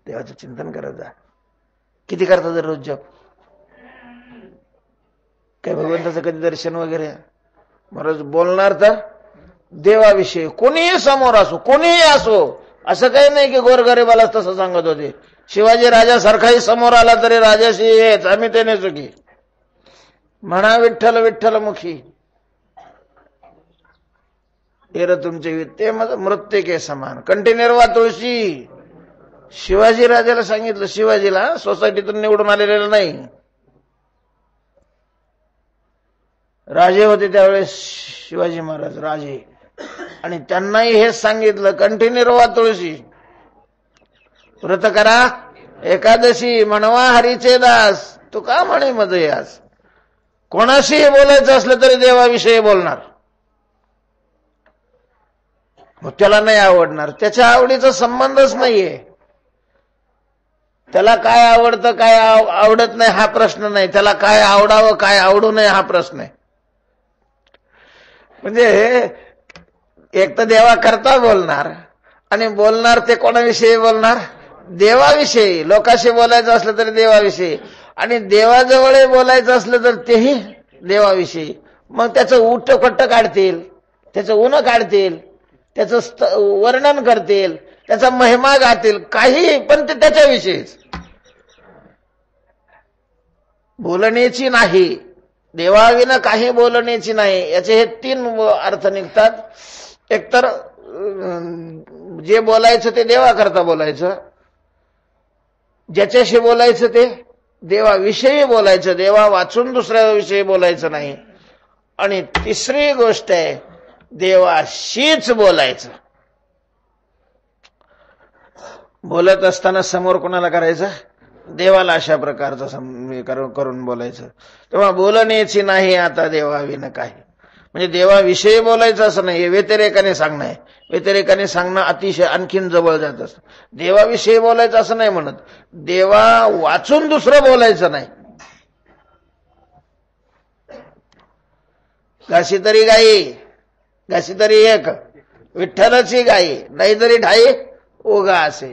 देवाचं चिंतन करत जा. किती करता दररोज जप, काय भगवंताचं कधी दर्शन वगैरे. महाराज बोलणार तर देवाविषयी, कोणीही समोर असो, कोणीही असो. असं काही नाही की गोरगरीबाला तसं सांगत होते. शिवाजी राजासारखाही समोर आला तरी राजाशी हेच, आम्ही त्याने चुकी म्हणा, विठ्ठल विठ्ठल मुखी हेर तुमचे ते मृत्युके समान कंठी निर्वा तुळशी. शिवाजी राजाला सांगितलं, शिवाजीला सोसायटीतून निवडून आलेलं नाही, राजे होते त्यावेळेस शिवाजी महाराज राजे, आणि त्यांनाही हेच सांगितलं, कंठी निर्वा तुळशी, व्रत करा एकादशी, म्हणवा हरीचे दास. तू का म्हणे मध्ये आज कोणाशीही बोलायचं असलं तरी देवाविषयी बोलणार. मग त्याला नाही आवडणार, त्याच्या आवडीचा संबंधच नाहीये. त्याला काय आवडतं काय आवडत नाही हा प्रश्न नाही, त्याला काय आवडावं काय आवडू नये हा प्रश्न आहे. म्हणजे एक तर देवा करता बोलणार, आणि बोलणार ते कोणाविषयी बोलणार? देवाविषयी. लोकांशी बोलायचं असलं तरी देवाविषयी, आणि देवाजवळ बोलायचं असलं तर तेही देवाविषयी. मग त्याचं उठपट्ट काढतील, त्याचं ऊन काढतील, त्याचं वर्णन करतील, त्याचा महिमा गातील, काही पण ते त्याच्याविषयीच. बोलण्याची नाही, देवाविना काही बोलण्याची नाही. याचे हे तीन अर्थ निघतात. एकतर जे बोलायचं ते देवा करता बोलायचं, ज्याच्याशी बोलायचं ते देवाविषयी बोलायचं, देवा वाचून दुसऱ्याविषयी बोलायचं नाही. आणि तिसरी गोष्ट आहे देवाशीच बोलायचं. बोलत असताना समोर कोणाला करायचं? देवाला अशा प्रकारचं करून बोलायचं. तेव्हा बोलण्याची नाही आता देवाविना काही. म्हणजे देवाविषयी बोलायचं असं नाही, व्यतिरेकाने सांगणं आहे. व्यतिरेकाने सांगणं अतिशय आणखीन जवळ जात असतं. देवाविषयी बोलायचं असं नाही म्हणत, देवा वाचून दुसरं बोलायचं नाही. घाशी तरी गाई, घाशी तरी एक, विठ्ठलाची गाई, नाहीतरी ठाई उगा असे.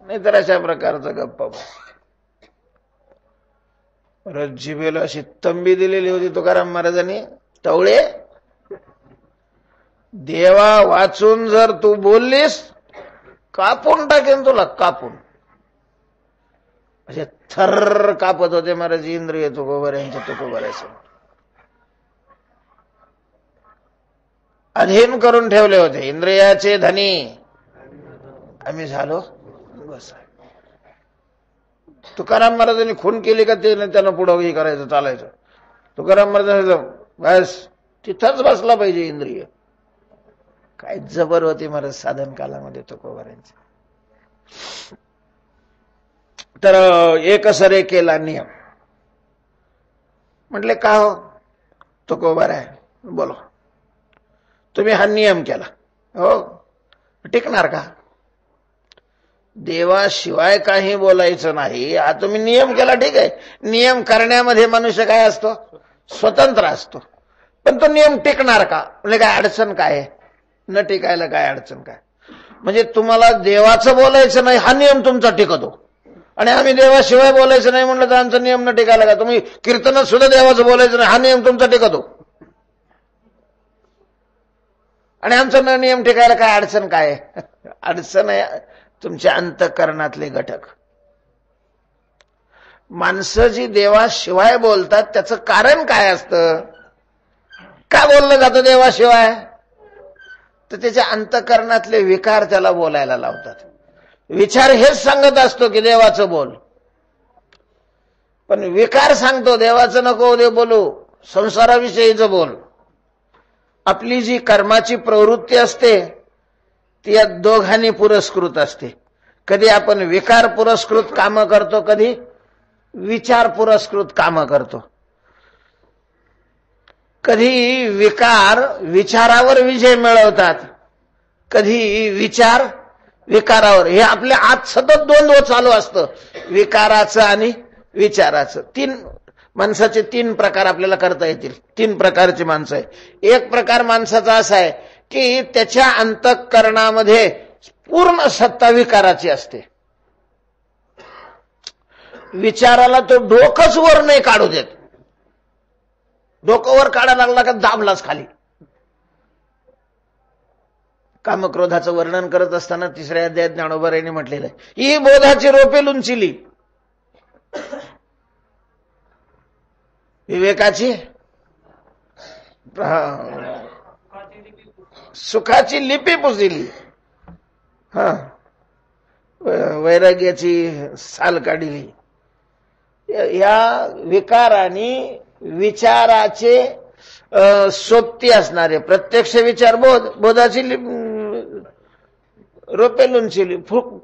नाहीतर अशा प्रकारचं गप्पा. जिभेला अशी तंबी दिलेली होती तुकाराम महाराजांनी, टवळे देवा वाचून जर तू बोललीस कापून टाकेन तुला, कापून. असे थर कापत होते महाराज इंद्रिय तुकोबर यांच्या तुकोबरायचं. अधीन करून ठेवले होते. इंद्रियाचे धनी आम्ही झालो बस. तुकाराम महाराजांनी खून केली का ते त्यांना पुढं हे करायचं चालायचं. तुकाराम महाराजांचं बस तिथंच बसला पाहिजे इंद्रिय. काय जबर होती महाराज साधन कालामध्ये तुकोबारांचे. तर एकसरे केला नियम. म्हटले का हो तुकोबार आहे, बोलो तुम्ही हा नियम केला, हो टिकणार का? देवाशिवाय काही बोलायचं नाही हा तुम्ही नियम केला, ठीक आहे. नियम करण्यामध्ये मनुष्य काय असतो, स्वतंत्र असतो. पण तो नियम टिकणार का? म्हणजे काय अडचण काय आहे? न टिकायला काय अडचण काय? म्हणजे तुम्हाला देवाचं बोलायचं नाही हा नियम तुमचा टिकतो, आणि आम्ही देवाशिवाय बोलायचं नाही म्हणलं तर आमचा नियम न टिकायला का? तुम्ही कीर्तनात सुद्धा देवाचं बोलायचं नाही हा नियम तुमचा टिकतो, आणि आमचा न नियम टिकायला काय अडचण काय आहे? अडचण आहे तुमच्या अंतःकरणातले घटक. माणसं जी देवाशिवाय बोलतात त्याचं कारण काय असतं? का बोललं जातं देवाशिवाय? तर त्याच्या अंतःकरणातले विकार त्याला बोलायला लावतात. विचार हेच सांगत असतो की देवाचं बोल, पण विकार सांगतो देवाचं नको दे बोलू, संसाराविषयीचं बोल. आपली जी कर्माची प्रवृत्ती असते ती या दोघांनी पुरस्कृत असते. कधी आपण विकार पुरस्कृत कामं करतो, कधी विचार पुरस्कृत कामं करतो. कधी विकार विचारावर विजय मिळवतात, कधी विचार विकारावर. हे आपल्या आत सतत द्वंद्व चालू असतं, विकाराचं आणि विचाराचं. माणसाचे तीन प्रकार आपल्याला करता येतील. तीन प्रकारची माणसं आहे. एक प्रकार माणसाचा असा आहे की त्याच्या अंतःकरणामध्ये पूर्ण सत्ता विकाराची असते. विचाराला तो डोकंच वर नाही काढू देत. डोकं वर काढायला लागला का दाबलाच खाली. कामक्रोधाचं वर्णन करत असताना 3ऱ्या अध्यायात ज्ञानोबारायांनी म्हटलेलं आहे, ही बोधाची रोपे लुंचिली, विवेकाची सुखाची लिपी पुसली, वैराग्याची साल काढली. या विकाराने विचाराचे सोबती असणारे प्रत्यक्ष विचार बोधाची रोपे लुंचिली,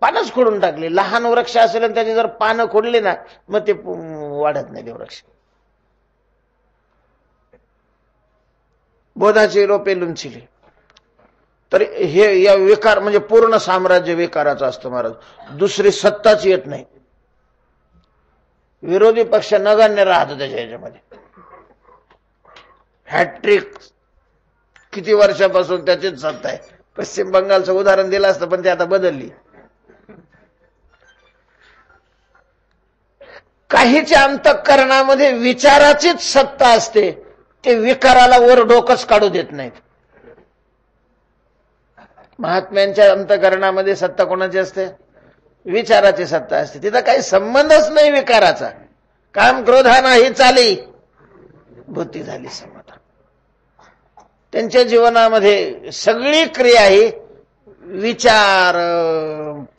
पानच खोडून टाकली. लहान वृक्ष असेल आणि त्याची जर पानं खोडली ना मग ते वाढत नाही ते वृक्ष. बोधाची रोपे लुंचिली. तर हे या विकार म्हणजे पूर्ण साम्राज्य विकाराचं असतं महाराज. दुसरी सत्ताच येत नाही. विरोधी पक्ष नगण्य राहतो त्याच्या ह्याच्यामध्ये. हॅट्रिक किती वर्षापासून त्याचीच सत्ता आहे. पश्चिम बंगालचं उदाहरण दिलं असतं पण ते आता बदलली. काहीच्या अंतःकरणामध्ये विचाराचीच सत्ता असते, ते विकाराला वर डोकंच काढू देत नाहीत. महात्म्यांच्या अंतःकरणामध्ये सत्ता कोणाची असते? विचाराची सत्ता असते. तिथं काही संबंधच नाही विकाराचा. काम क्रोधा नाही चाली, बुद्धी झाली समाधान. त्यांच्या जीवनामध्ये सगळी क्रिया ही विचार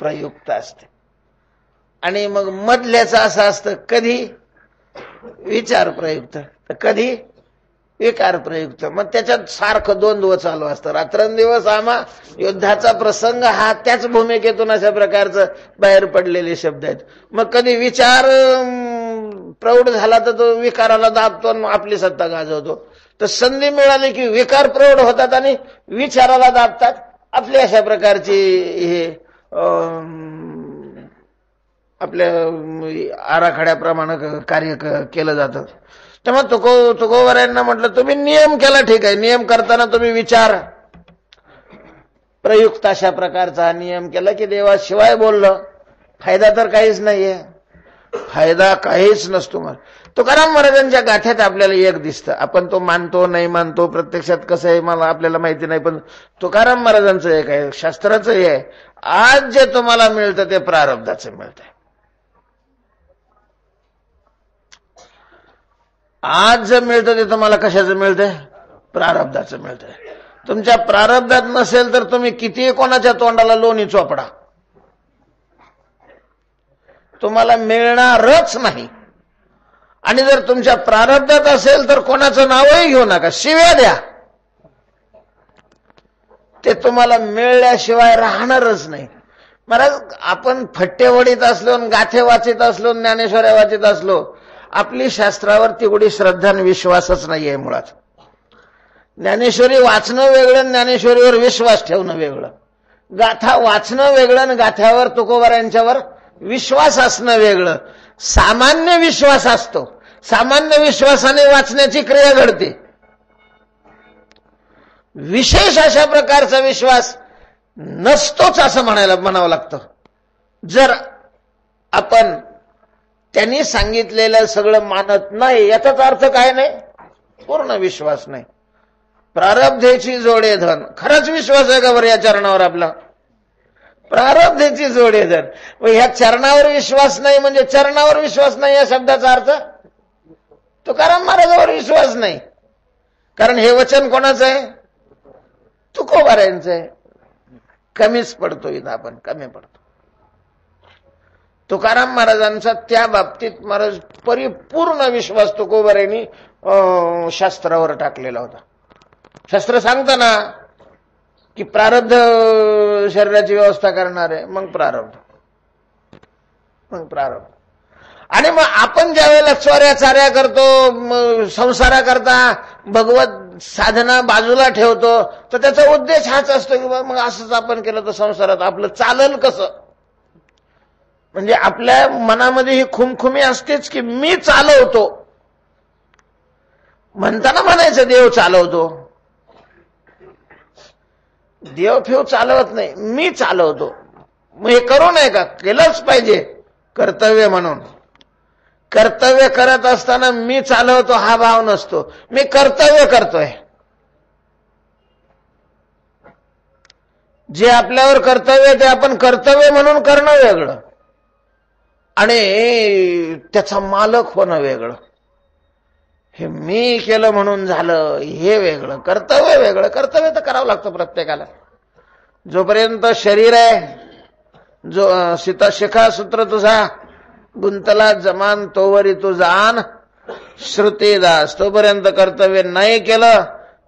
प्रयुक्त असते. आणि मग मधल्याचं असं असतं, कधी विचार प्रयुक्त तर कधी विकार प्रयुक्त. मग त्याच्यात सारखं द्वंद्व चालू असतं. रात्रंदिवस आम्हा युद्धाचा प्रसंग हा त्याच भूमिकेतून अशा प्रकारचं बाहेर पडलेले शब्द आहेत. मग कधी विचार प्रौढ झाला तर तो विकाराला दाबतो आणि आपली सत्ता गाजवतो. तर संधी मिळाली की विकार प्रौढ होतात आणि विचाराला दाबतात. आपली अशा प्रकारची हे आपल्या आराखड्याप्रमाणे कार्य केलं जातं. तेव्हा तुकोबारायांना म्हटलं तुम्ही नियम केला, ठीक आहे. नियम करताना तुम्ही विचार प्रयुक्त अशा प्रकारचा नियम केला की देवाशिवाय बोललं फायदा तर काहीच नाहीये. फायदा काहीच नसतो. तुकाराम महाराजांच्या गाथ्यात आपल्याला एक दिसतं. आपण तो मानतो नाही मानतो, प्रत्यक्षात कसं आहे मला आपल्याला माहिती नाही, पण तुकाराम महाराजांचं एक आहे, शास्त्राचं हे आहे, आज जे तुम्हाला मिळतं ते प्रारब्धाचं मिळतंय. आज जे मिळतं ते तुम्हाला कशाचं मिळतंय? प्रारब्धाचं मिळतंय. तुमच्या प्रारब्धात नसेल तर तुम्ही कितीही कोणाच्या तोंडाला लोणी चोपडा, तुम्हाला मिळणारच नाही. आणि जर तुमच्या प्रारब्धात असेल तर कोणाचं नावही घेऊ नका, शिव्या द्या, ते तुम्हाला मिळल्याशिवाय राहणारच नाही. महाराज, आपण फट्टे वडीत असलो, गाथे वाचित असलो, ज्ञानेश्वऱ्या वाचित असलो, आपली शास्त्रावर तेवढी श्रद्धा आणि विश्वासच नाहीये मुळात. ज्ञानेश्वरी वाचणं वेगळं, ज्ञानेश्वरीवर विश्वास ठेवणं वेगळं. गाथा वाचणं वेगळं आणि गाथ्यावर तुकोबारांच्यावर विश्वास असणं वेगळं. सामान्य विश्वास असतो, सामान्य विश्वासाने वाचण्याची क्रिया घडते. विशेष अशा प्रकारचा विश्वास नसतोच असं म्हणावं लागतं. जर आपण त्यांनी सांगितलेलं सगळं मानत नाही, याचाच अर्थ काय नाही? पूर्ण विश्वास नाही. प्रारब्धेची जोडे धन, खराच विश्वास आहे का बरं या चरणावर आपला? प्रारब्धेची जोडे धन. ह्या चरणावर विश्वास नाही म्हणजे चरणावर विश्वास नाही या शब्दाचा अर्थ तुकाराम महाराजांवर विश्वास नाही. कारण हे वचन कोणाचं आहे? तुकोबारायांचं आहे. कमीच पडतो इथं, आपण कमी पडतो. तुकाराम महाराजांचा त्या बाबतीत महाराज परिपूर्ण विश्वास तुकोबारायांनी शास्त्रावर टाकलेला होता. शास्त्र सांगतं ना की प्रारब्ध शरीराची व्यवस्था करणार आहे, मग प्रारब्ध. आणि मग आपण ज्या वेळेला चोऱ्या चाऱ्या करतो, संसाराकरता भगवत साधना बाजूला ठेवतो, तर त्याचा उद्देश हाच असतो की मग असंच आपण केलं तर संसारात आपलं चालल कसं. म्हणजे आपल्या मनामध्ये ही खुमखुमी असतेच की मी चालवतो. म्हणताना म्हणायचं देव चालवतो, देव फेव चालवत नाही, मी चालवतो. मग हे करू नये का? केलंच पाहिजे कर्तव्य म्हणून. कर्तव्य करत असताना मी चालवतो हा भाव नसतो, मी कर्तव्य करतोय. जे आपल्यावर कर्तव्य ते आपण कर्तव्य म्हणून करणं वेगळं आणि त्याचा मालक होणं वेगळं. हे मी केलं म्हणून झालं हे वेगळं, कर्तव्य वेगळं. कर्तव्य तर करावं लागतं प्रत्येकाला. जोपर्यंत शरीर आहे, जो सीता शिखा सूत्र तुझा गुंतला जमान तोवरी तू जान श्रुतीदास, तोपर्यंत कर्तव्य नाही केलं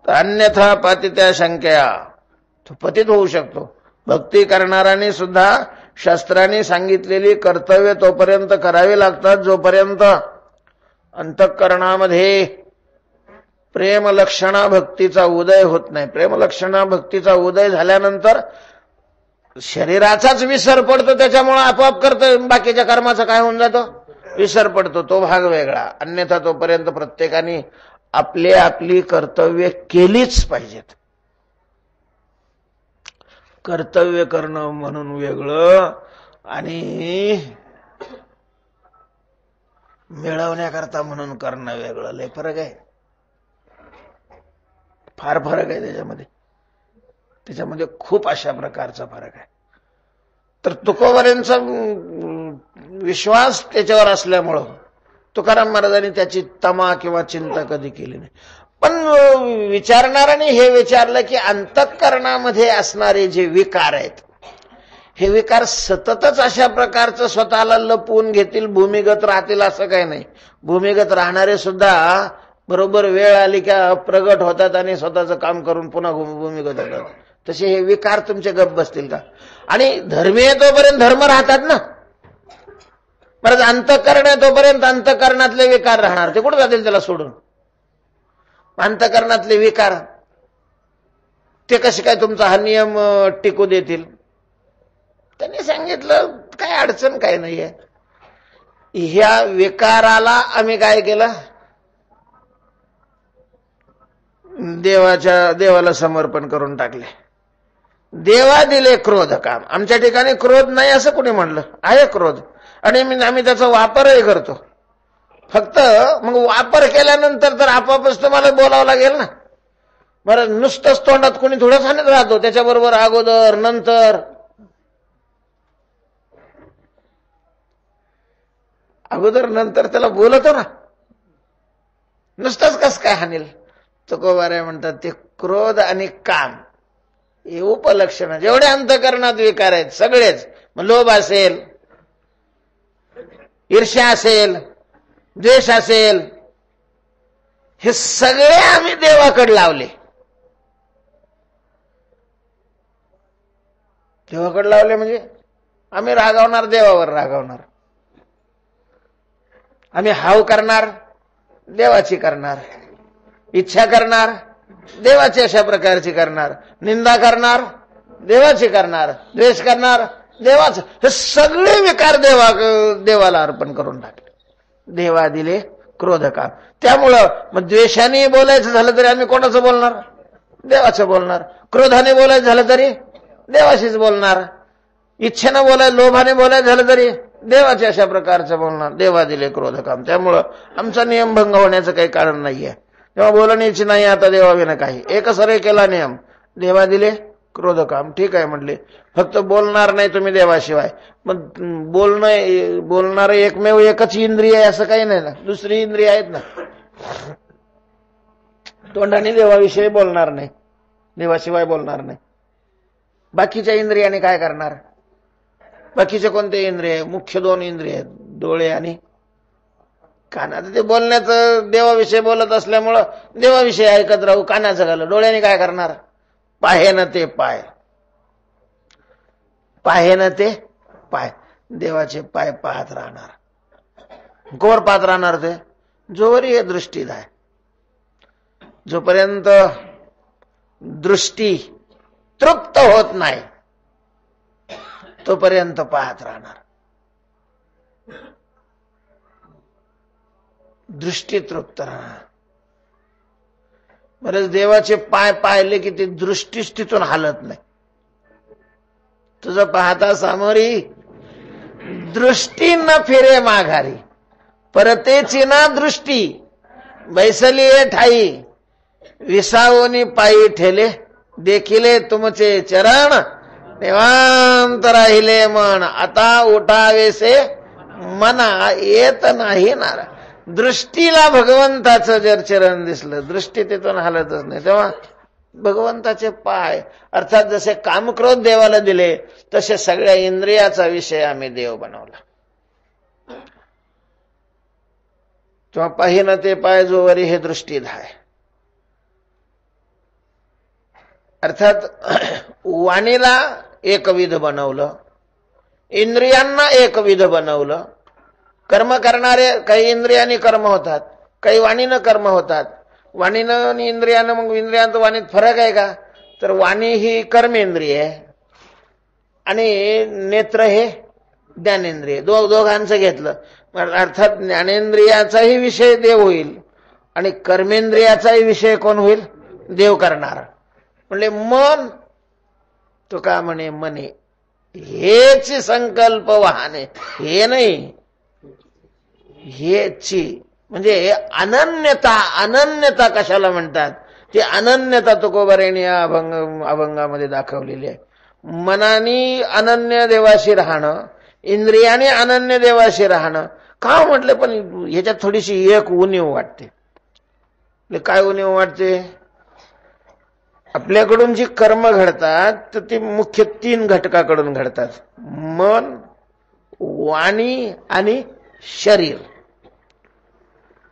तर अन्यथा पातित्या शंक्या तो पतित होऊ शकतो. भक्ती करणाऱ्यांनी सुद्धा शास्त्रांनी सांगितलेली कर्तव्य तोपर्यंत करावी लागतात जोपर्यंत अंतःकरणामध्ये प्रेमलक्षणा भक्तीचा उदय होत नाही. प्रेमलक्षणा भक्तीचा उदय झाल्यानंतर शरीराचाच विसर पडतो, त्याच्यामुळे आपोआप कर्तव्य बाकीच्या कर्माचा काय होऊन जातो? विसर पडतो. तो भाग वेगळा. अन्यथा तोपर्यंत प्रत्येकाने आपली कर्तव्य केलीच पाहिजेत. कर्तव्य करणं म्हणून वेगळं आणि मिळवण्याकरता म्हणून करणं वेगळं. लय फरक आहे, फार फरक आहे त्याच्यामध्ये खूप अशा प्रकारचा फरक आहे. तर तुकोबारांचा विश्वास त्याच्यावर असल्यामुळं तुकाराम महाराजांनी त्याची तमा किंवा चिंता कधी केली नाही. पण विचारणाऱ्याने हे विचारलं की अंतःकरणामध्ये असणारे जे विकार आहेत, हे विकार सततच अशा प्रकारचं स्वतःला लपवून घेतील, भूमिगत राहतील असं काही नाही. भूमिगत राहणारे सुद्धा बरोबर वेळ आली का प्रगट होतात आणि स्वतःचं काम करून पुन्हा भूमिगत होतात. तसे हे विकार तुमचे गप्प बसतील का? आणि धर्मीय तोपर्यंत धर्म राहतात ना, परत अंतःकरण आहे तोपर्यंत अंतःकरणातले विकार राहणार. ते कुठं जातील त्याला सोडून? अंतःकरणातले विकार ते कसे काय तुमचा हा नियम टिकू देतील? त्यांनी सांगितलं काय अडचण काय नाहीये. ह्या विकाराला आम्ही काय केलं? देवाला समर्पण करून टाकले. देवा दिले क्रोध काम. आमच्या ठिकाणी क्रोध नाही असं कोणी म्हणलं? आहे क्रोध आणि आम्ही त्याचा वापरही करतो. फक्त मग वापर केल्यानंतर तर आपोआपच तुम्हाला बोलावं लागेल ना. बरं, नुसतंच तोंडात कोणी थोडं सांगत राहतो, त्याच्याबरोबर अगोदर नंतर, अगोदर नंतर त्याला बोलतो ना, नुसतंच कस काय हानेल. तुकोबाराय म्हणतात ते क्रोध आणि काम हे उपलक्षण, जेवढे अंतःकरणात विकार आहेत सगळेच, मग लोभ असेल, ईर्ष्या असेल, द्वेष असेल, हे सगळे आम्ही देवाकडे लावले. देवाकडे लावले म्हणजे आम्ही रागावणार, देवावर रागावणार. आम्ही हाव करणार, देवाची करणार. इच्छा करणार, देवाची अशा प्रकारची करणार. निंदा करणार, देवाची करणार. द्वेष करणार, देवाच. हे सगळे विकार देवाला अर्पण करून टाकले. देवा दिले क्रोध काम. त्यामुळं मग द्वेषाने बोलायचं झालं तरी आम्ही कोणाचं बोलणार? देवाचं बोलणार. क्रोधाने बोलायचं झालं तरी देवाशीच बोलणार. इच्छेनं बोलायचं, लोभाने बोलायचं झालं तरी देवाच्या अशा प्रकारचं बोलणार. देवा दिले क्रोध काम. त्यामुळं आमचा नियम भंग होण्याचं काही कारण नाहीये. तेव्हा बोलण्याची नाही आता देवाविना काही. एकच रे केला नियम, देवा दिले क्रोध काम. ठीक आहे म्हटले, फक्त बोलणार नाही तुम्ही देवाशिवाय. मग बोलणार एकमेव एकच इंद्रिय आहे असं काही नाही ना, दुसरी इंद्रिय आहेत ना. तोंडाने देवाविषयी बोलणार नाही, देवाशिवाय बोलणार नाही. बाकीच्या इंद्रियाने काय करणार? बाकीचे कोणते इंद्रिय? मुख्य दोन इंद्रिय आहेत, डोळे आणि कान. आता ते बोलण्याचं, देवाविषयी बोलत असल्यामुळं देवाविषयी ऐकत राहू, कानाचं घालं. डोळ्याने काय करणार? पाहेन ते पाय, पाहेन ते पाय, देवाचे पाय पाहत राहणार. कोर पाहत राहणार ते? जोवर हे दृष्टीत आहे, जोपर्यंत दृष्टी तृप्त होत नाही तोपर्यंत पाहत राहणार. दृष्टी तृप्त राहणार. बरेच देवाचे पाय पाहिले की ती दृष्टीच तिथून हालत नाही. तुझं पाहता सामोरी दृष्टी न फिरे माघारी, परतेची ना दृष्टी बैसली ठाई, विसावोनी पायी ठेले, देखिले तुमचे चरण, निवांत राहिले मन, आता उठावेसे मना येत नाही नारा. दृष्टीला भगवंताचं जर चरण दिसलं, दृष्टी तिथून हालतच नाही, तेव्हा भगवंताचे पाय, अर्थात जसे कामक्रोध देवाला दिले तसे सगळ्या इंद्रियाचा विषय आम्ही देव बनवला. तेव्हा पाहिन ते पाय जोवरी हे दृष्टीत आहे. अर्थात वाणीला एकविध बनवलं, इंद्रियांना एकविध बनवलं. कर्म करणारे काही इंद्रियांनी कर्म होतात, काही वाणीनं कर्म होतात. वाणीनं आणि इंद्रियानं, मग इंद्रियांत वाणीत फरक आहे का? तर वाणी ही कर्मेंद्रिय आहे आणि नेत्र हे ज्ञानेंद्रिय. दोघांचं घेतलं अर्थात ज्ञानेंद्रियाचाही विषय देव होईल आणि कर्मेंद्रियाचाही विषय कोण होईल? देव करणार. म्हणजे मन, तो का म्हणे मने, हेच संकल्प वाहने, हे नाही, हेची म्हणजे अनन्यता. अनन्यता कशाला म्हणतात? ती अनन्यता तुकोबारायांनी या अभंगामध्ये दाखवलेली आहे. मनाने अनन्य देवाशी राहणं, इंद्रियाने अनन्य देवाशी राहणं. का म्हटलं? पण ह्याच्यात थोडीशी एक उणीव वाटते. काय उणीव वाटते? आपल्याकडून जी कर्म घडतात तर ती मुख्य 3 घटकाकडून घडतात: मन, वाणी आणि शरीर.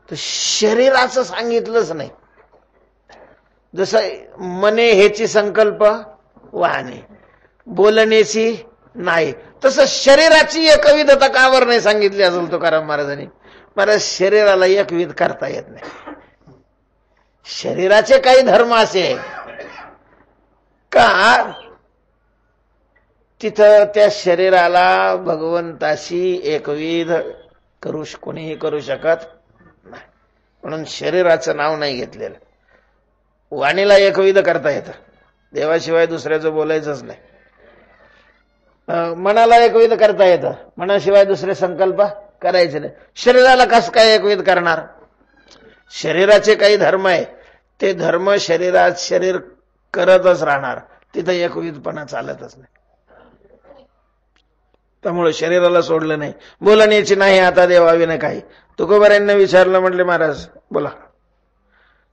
तर शरीराचं सांगितलंच नाही. जसं मने हेची संकल्प वाहने, बोलण्याची नाही, तसं शरीराची एकविधता कावर नाही सांगितली असेल तुकाराम महाराजांनी? मला शरीराला एकविध करता येत नाही. शरीराचे काही धर्म असे का तिथं त्या शरीराला भगवंताशी एकविध कोणीही करू शकत नाही, म्हणून शरीराचं नाव नाही घेतलेलं. वाणीला एकविध करता येतं, देवाशिवाय दुसऱ्याचं बोलायचंच नाही. मनाला एकविध करता येतं, मनाशिवाय दुसरे संकल्प करायचं नाही. शरीराला कसं काय एकविध करणार? शरीराचे काही धर्म आहे, ते धर्म शरीरात शरीर करतच राहणार, तिथं एकविधपणा चालतच नाही. त्यामुळे शरीराला सोडलं नाही. बोलण्याची नाही आता देवाविना काही. तुकोबारांना विचारलं, म्हटले महाराज बोला,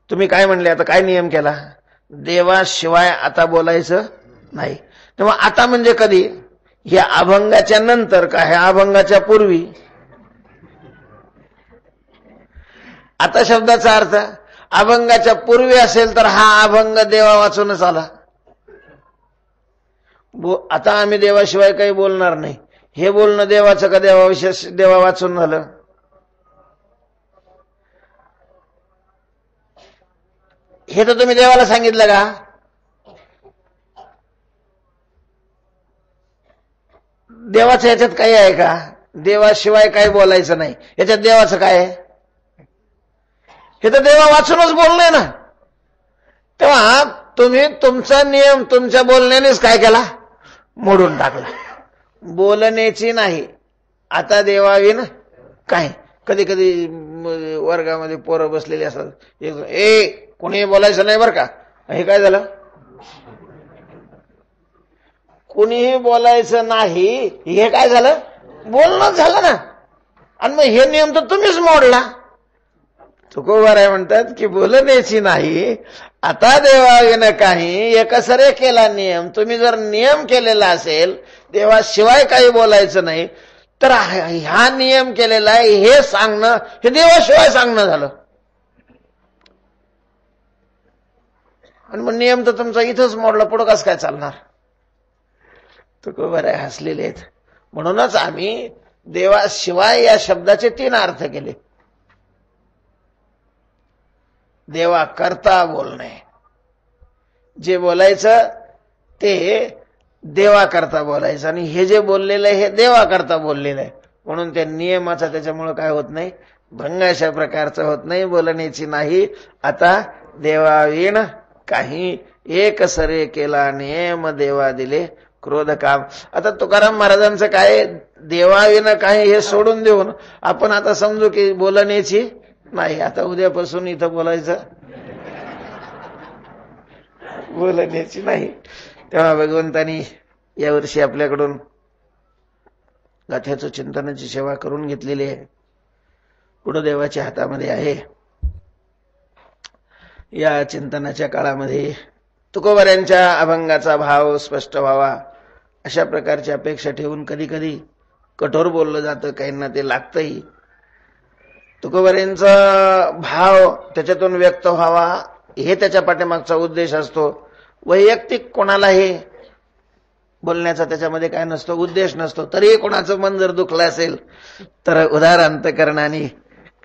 तुम्ही काय म्हणले, आता काय नियम केला? देवाशिवाय आता बोलायचं नाही. तेव्हा आता म्हणजे कधी? ह्या अभंगाच्या नंतर का ह्या अभंगाच्या पूर्वी? आता शब्दाचा अर्थ अभंगाच्या पूर्वी असेल तर हा अभंग देवा वाचूनच आला. आता आम्ही देवाशिवाय काही बोलणार नाही, हे बोलणं देवाचं का देवाविषयी देवा वाचून झालं? हे तर तुम्ही देवाला सांगितलं का? देवाचं याच्यात काही आहे का? देवाशिवाय काही बोलायचं नाही, याच्यात देवाचं काय आहे? हे तर देवा वाचूनच बोलणं ना. तेव्हा तुम्ही तुमचा नियम तुमच्या बोलण्यानेच काय केला? मोडून टाकला. बोलण्याची नाही आता देवाविना काय. कधी कधी वर्गामध्ये पोरं बसलेली असतात, कोणी बोलायचं नाही बरं का. हे काय झालं? कोणीही बोलायचं नाही, हे काय झालं? बोलणं झालं ना. आणि मग हे नियम तर तुम्हीच मोडला. तुकोबाराय म्हणतात की बोलण्याची नाही आता देवाविना काही, एकसरे केला नियम. तुम्ही जर नियम केलेला असेल देवाशिवाय काही बोलायचं नाही, तर हा नियम केलेला आहे हे सांगणं, हे देवाशिवाय सांगणं झालं. आणि मग नियम तर तुमचा इथंच मोडला, पुढं कसं काय चालणार? तुकोबाराय हसलेले आहेत. म्हणूनच आम्ही देवाशिवाय या शब्दाचे 3 अर्थ केले. देवा करता बोलणे, जे बोलायचं ते देवा करता बोलायचं, आणि हे जे बोललेलं आहे हे देवा करता बोललेलं आहे. म्हणून त्या नियमाचा त्याच्यामुळे काय होत नाही, भंग अशा प्रकारचं होत नाही. बोलण्याची नाही आता देवाविण काही, एक सरे केला नियम देवा दिले क्रोध काम. आता तुकाराम महाराजांचं काय, देवाविना काही हे सोडून देऊन आपण आता समजू की बोलण्याची नाही, आता उद्यापासून इथं बोलायचं बोलण्याची नाही. तेव्हा भगवंतानी यावर्षी आपल्याकडून गाथ्याचं चिंतनाची सेवा करून घेतलेली आहे. पुढं देवाच्या हातामध्ये आहे. या चिंतनाच्या काळामध्ये तुकोबारांच्या अभंगाचा भाव स्पष्ट व्हावा अशा प्रकारची अपेक्षा ठेवून कधी कधी कठोर बोललं जातं, काहींना ते लागतंही. तुकोबारांचा भाव त्याच्यातून व्यक्त व्हावा हे त्याच्या पाठीमागचा उद्देश असतो. वैयक्तिक कोणाला हे बोलण्याचा त्याच्यामध्ये काय नसतो, उद्देश नसतो. तरी कोणाचं मन जर दुखलं असेल तर उदार अंतकरणाने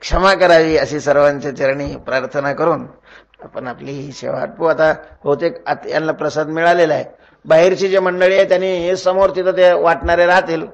क्षमा करावी अशी सर्वांच्या चरणी प्रार्थना करून आपण आपली ही सेवा आटपू. आता बहुतेक यांना प्रसाद मिळालेला आहे. बाहेरची जे मंडळी आहे त्यांनी समोर तिथं ते वाटणारे राहतील.